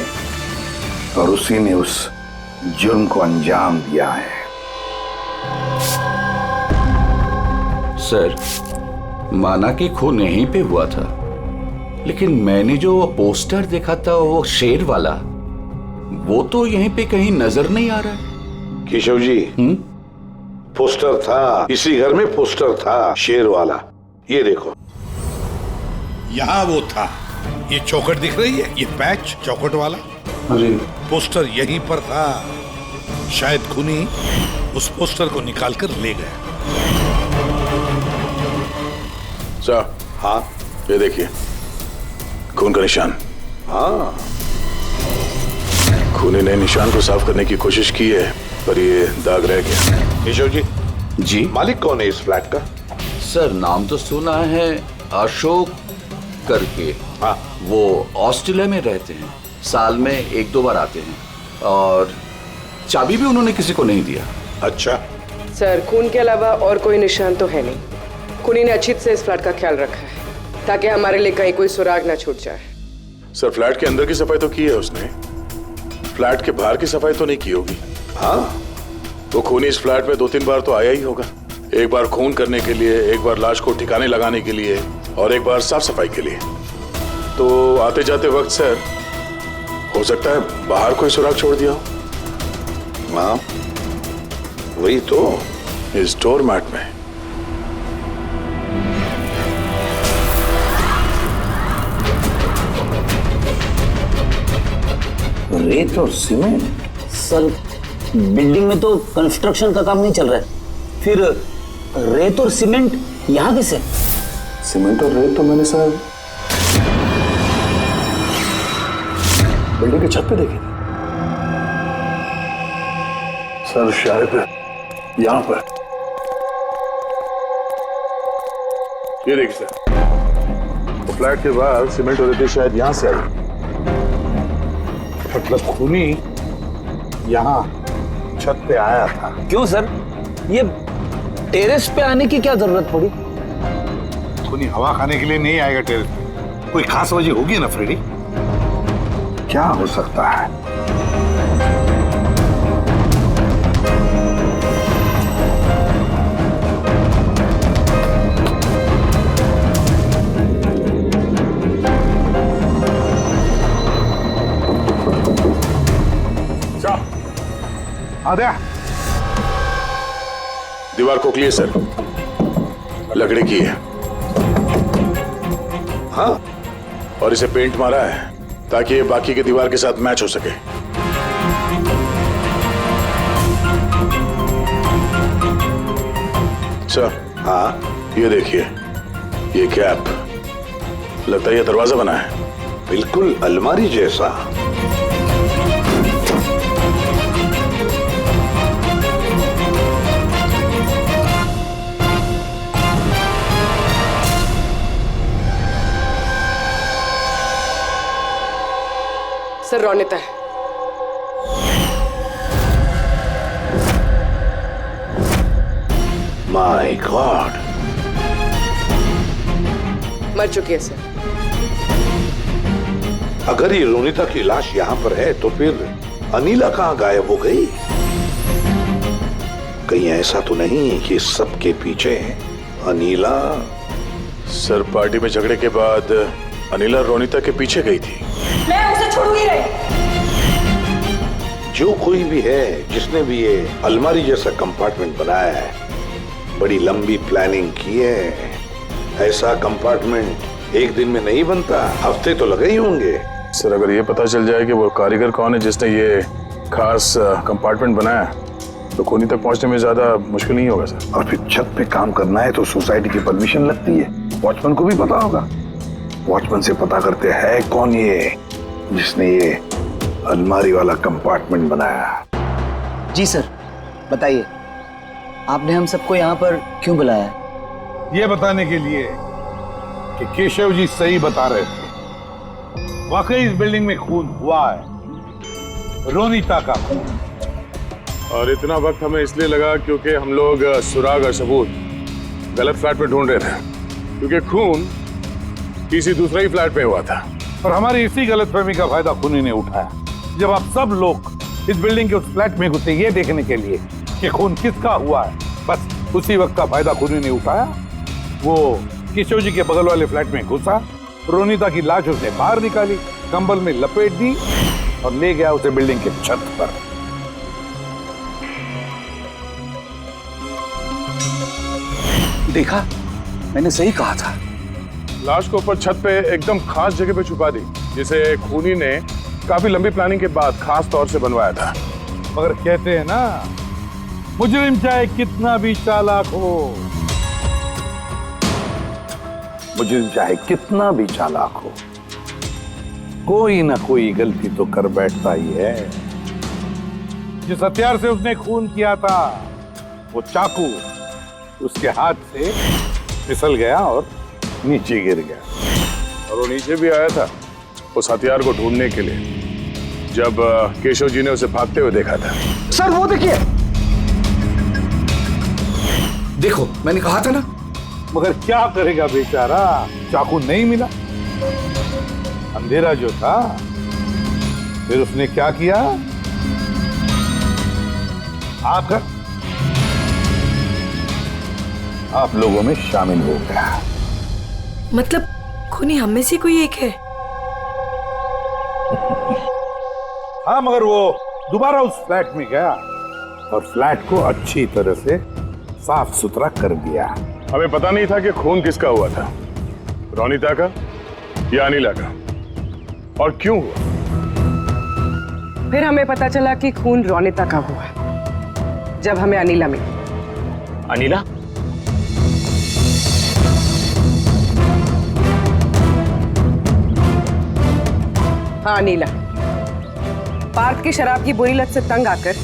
और उसी ने उस जुर्म को अंजाम दिया है। सर, माना कि खून यहीं पे हुआ था, लेकिन मैंने जो पोस्टर देखा था वो शेर वाला, वो तो यहीं पे कहीं नजर नहीं आ रहा है। केशव जी, पोस्टर था, इसी घर में पोस्टर था शेर वाला। ये देखो, यहाँ वो था। ये चौखट दिख रही है, ये पैच चौखट वाला। अरे, पोस्टर यहीं पर था। शायद खूनी उस पोस्टर को निकालकर ले गया। सर, हाँ, ये देखिए खून का निशान। हाँ, खूनी ने निशान को साफ करने की कोशिश की है, पर ये दाग रह गया। केशव जी। जी। मालिक कौन है इस फ्लैट का? सर, नाम तो सुना है, अशोक करके। हाँ। वो ऑस्ट्रेलिया में रहते हैं, साल में 1-2 बार आते हैं, और चाबी भी उन्होंने किसी को नहीं दिया। अच्छा। सर, खून के अलावा और कोई निशान तो है नहीं। खूनी ने अच्छी से इस फ्लैट का ख्याल रखा है ताकि हमारे लिए कहीं कोई सुराग ना छूट जाए। सर, फ्लैट के अंदर की सफाई तो की है उसने, फ्लैट के बाहर की सफाई तो नहीं की होगी। हाँ, वो खूनी इस फ्लैट में 2-3 बार तो आया ही होगा। एक बार खून करने के लिए, एक बार लाश को ठिकाने लगाने के लिए, और एक बार साफ सफाई के लिए। तो आते जाते वक्त सर, हो सकता है बाहर कोई सुराग छोड़ दिया हो। हाँ, वही तो, इस डोर मैट में। रेत और सीमेंट? सर, बिल्डिंग में तो कंस्ट्रक्शन का काम नहीं चल रहा है, फिर रेत और सीमेंट यहाँ कैसे? सीमेंट और रेत तो मैंने सर बिल्डिंग की छत पे देखी सर, शायद यहाँ पर। ये देखिए सर, तो फ्लैट के बाहर सीमेंट और रेती शायद यहाँ से आई, मतलब खूनी यहाँ छत पे आया था। क्यों सर, ये टेरेस पे आने की क्या जरूरत पड़ी? खूनी हवा खाने के लिए नहीं आएगा टेरेस पे, कोई खास वजह होगी ना फ्रेडी? क्या हो सकता है? दीवार खोखली है सर, लकड़ी की है। हाँ, और इसे पेंट मारा है ताकि ये बाकी के दीवार के साथ मैच हो सके। सर, हाँ, ये देखिए, ये कैप, लगता है ये दरवाजा बना है। बिल्कुल अलमारी जैसा। सर, रोनिता है। माय गॉड, मर चुकी है सर। अगर ये रोनिता की लाश यहाँ पर है तो फिर अनीला कहाँ गायब हो गई? कहीं ऐसा तो नहीं कि सबके पीछे अनीला? सर, पार्टी में झगड़े के बाद अनीला रोनिता के पीछे गई थी। मैं उसे छोड़ ही रही। जो कोई भी है, जिसने भी ये अलमारी जैसा कंपार्टमेंट बनाया है, बड़ी लंबी प्लानिंग की है। ऐसा कंपार्टमेंट एक दिन में नहीं बनता, हफ्ते तो लगे ही होंगे। सर, अगर ये पता चल जाए कि वो कारीगर कौन है जिसने ये खास कंपार्टमेंट बनाया, तो खूनी तक पहुंचने में ज्यादा मुश्किल नहीं होगा सर। और फिर छत पे काम करना है तो सोसाइटी की परमिशन लगती है, वॉचमैन को भी पता होगा। वॉचमैन से पता करते हैं कौन ये जिसने ये अलमारी वाला कंपार्टमेंट बनाया। जी सर, बताइए, आपने हम सबको यहाँ पर क्यों बुलाया? ये बताने के लिए कि केशव जी सही बता रहे थे। वाकई इस बिल्डिंग में खून हुआ है, रोनिता का खून। और इतना वक्त हमें इसलिए लगा क्योंकि हम लोग सुराग और सबूत गलत फ्लैट में ढूंढ रहे थे, क्योंकि खून किसी दूसरे ही फ्लैट में हुआ था। और हमारी इसी गलतफहमी का फायदा खूनी ने उठाया। जब आप सब लोग इस बिल्डिंग के उस फ्लैट में घुसे ये देखने के लिए कि खून किसका हुआ है, बस उसी वक्त का फायदा खूनी ने उठाया। वो केशव जी के बगल वाले फ्लैट में घुसा, रोनिता की लाश उसने बाहर निकाली, कंबल में लपेट दी और ले गया उसे बिल्डिंग के छत पर। देखा, मैंने सही कहा था। लाश को ऊपर छत पे एकदम खास जगह पे छुपा दी, जिसे खूनी ने काफी लंबी प्लानिंग के बाद खास तौर से बनवाया था। मगर कहते हैं ना, मुजरिम चाहे कितना भी चालाक हो, मुझे चाहे कितना भी चालाक हो, कोई ना कोई गलती तो कर बैठता ही है। जिस हथियार से उसने खून किया था, वो चाकू उसके हाथ से फिसल गया और नीचे गिर गया। और वो नीचे भी आया था उस हथियार को ढूंढने के लिए, जब केशव जी ने उसे भागते हुए देखा था। सर वो देखिए, देखो मैंने कहा था ना। मगर क्या करेगा बेचारा, चाकू नहीं मिला। अंधेरा जो था, फिर उसने क्या किया, आकर आप लोगों में शामिल हो गया। मतलब खूनी हम में से कोई एक है? हाँ, मगर वो दोबारा उस फ्लैट में गया और फ्लैट को अच्छी तरह से साफ सुथरा कर दिया। हमें पता नहीं था कि खून किसका हुआ था, रोनिता का या अनिला का, और क्यों हुआ। फिर हमें पता चला कि खून रोनिता का हुआ जब हमें अनिला मिली। अनिला? हाँ अनिला। पार्थ की शराब की बुरी लत से तंग आकर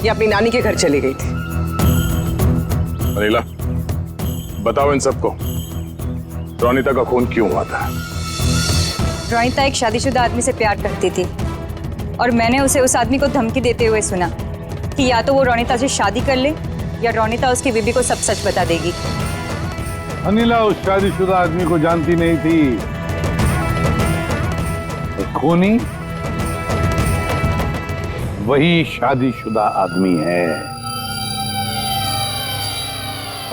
ये अपनी नानी के घर चली गई थी। अनिला, बताओ इन सबको, रोनिता का खून क्यों हुआ था? रोनिता एक शादीशुदा आदमी से प्यार करती थी और मैंने उसे उस आदमी को धमकी देते हुए सुना कि या तो वो रोनिता से शादी कर ले या रोनिता उसकी बीबी को सब सच बता देगी। अनिला उस शादीशुदा आदमी को जानती नहीं थी। खूनी वही शादीशुदा आदमी है।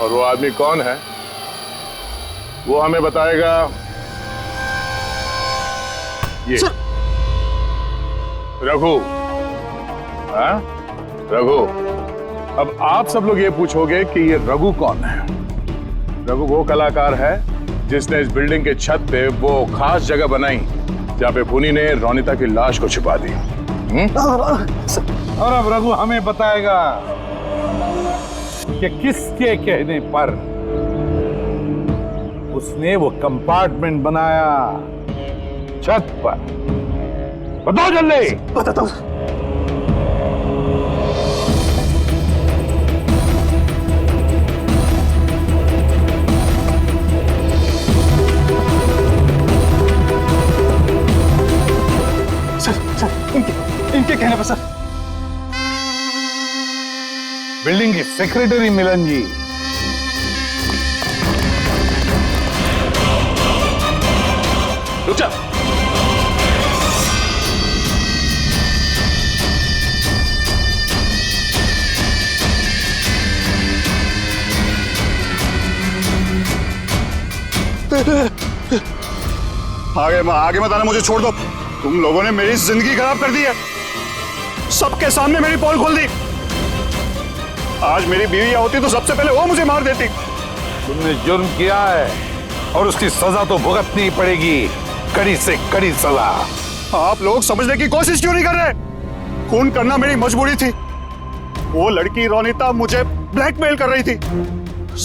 और वो आदमी कौन है वो हमें बताएगा ये रघु। हाँ रघु, अब आप सब लोग ये पूछोगे कि ये रघु कौन है। रघु वो कलाकार है जिसने इस बिल्डिंग के छत पे वो खास जगह बनाई जहाँ पे खूनी ने रोनिता की लाश को छिपा दी। और अब रघु हमें बताएगा कि किसके कहने पर उसने वो कंपार्टमेंट बनाया छत पर। बताओ जल्दी। बताता हूं। इनके कहने पर सर। बिल्डिंग के सेक्रेटरी मिलन जी। रुक जा। आगे मत आना, मुझे छोड़ दो। तुम लोगों ने मेरी जिंदगी खराब कर दी है, सबके सामने मेरी पोल खोल दी। आज मेरी बीवी होती तो सबसे पहले वो मुझे मार देती। तुमने जुर्म किया है और उसकी सजा तो भुगतनी पड़ेगी, कड़ी से कड़ी सजा। आप लोग समझने की कोशिश क्यों नहीं कर रहे? खून करना मेरी मजबूरी थी। वो लड़की रोनिता मुझे ब्लैकमेल कर रही थी,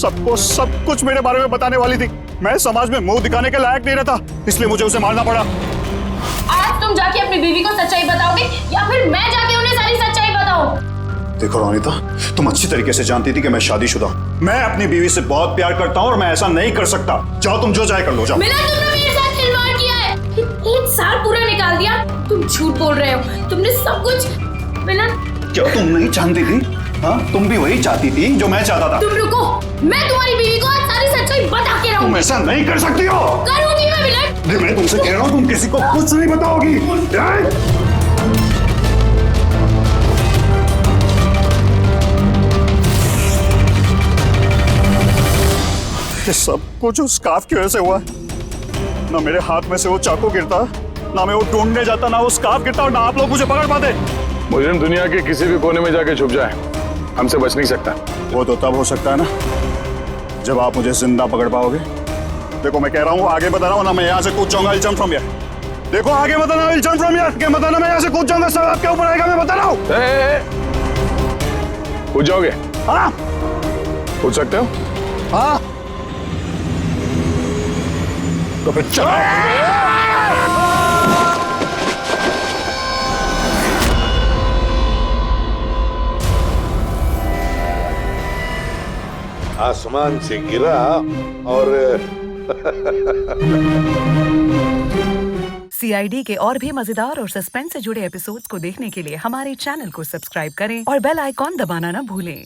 सबको सब कुछ मेरे बारे में बताने वाली थी। मैं समाज में मुंह दिखाने के लायक नहीं रहता, इसलिए मुझे उसे मारना पड़ा। आज तुम जाके अपनी बीवी को सच्चाई बताओगे या फिर मैं जाके उन्हें सारी सच्चाई बताऊं? देखो रोनिता, तुम अच्छी तरीके से जानती थी कि मैं शादीशुदा हूं। मैं अपनी बीवी से बहुत प्यार करता हूं और मैं ऐसा नहीं कर सकता। जाओ, तुम जो चाहे कर लो, जाओ। मिलन, तुमने मेरे साथ खिलवाड़ किया है। 1 साल पूरा निकाल दिया। तुम झूठ बोल रहे हो, तुमने सब कुछ। मिलन, क्या तुम नहीं जानती थी? हाँ, तुम भी वही चाहती थी जो मैं चाहता था। तुम रुको, मैं तुम्हारी बीवी को आज सारी सच्चाई बता के रहूंगी। तुम ऐसा नहीं कर सकती हो। करूंगी मैं मिलन। मैं तुमसे कह रहा हूँ, तुम किसी को कुछ नहीं बताओगी। ये सब कुछ उस स्कार्फ की वजह से हुआ। ना मेरे हाथ में से वो चाकू गिरता, ना मैं वो ढूंढने जाता, ना वो स्कार्फ गिरता और ना आप लोग मुझे पकड़ पाते। मुजरिम दुनिया के किसी भी कोने में जाके छुप जाए, हमसे बच नहीं सकता। वो तो तब हो सकता है ना जब आप मुझे जिंदा पकड़ पाओगे। देखो मैं कह रहा हूँ, आगे बता रहा हूँ ना, मैं यहाँ से कूद जाऊंगा। I'll jump from here। देखो आगे बताना, I'll jump from here। आगे बताना, मैं यहाँ से कूद जाऊंगा, सब आपके ऊपर आएगा, मैं बता रहा हूँ। कूद जाओगे? हाँ। कूद सकते हो? हाँ। तो फिर चलो। आसमान से गिरा और CID के और भी मजेदार और सस्पेंस से जुड़े एपिसोड्स को देखने के लिए हमारे चैनल को सब्सक्राइब करें और बेल आइकॉन दबाना ना भूलें।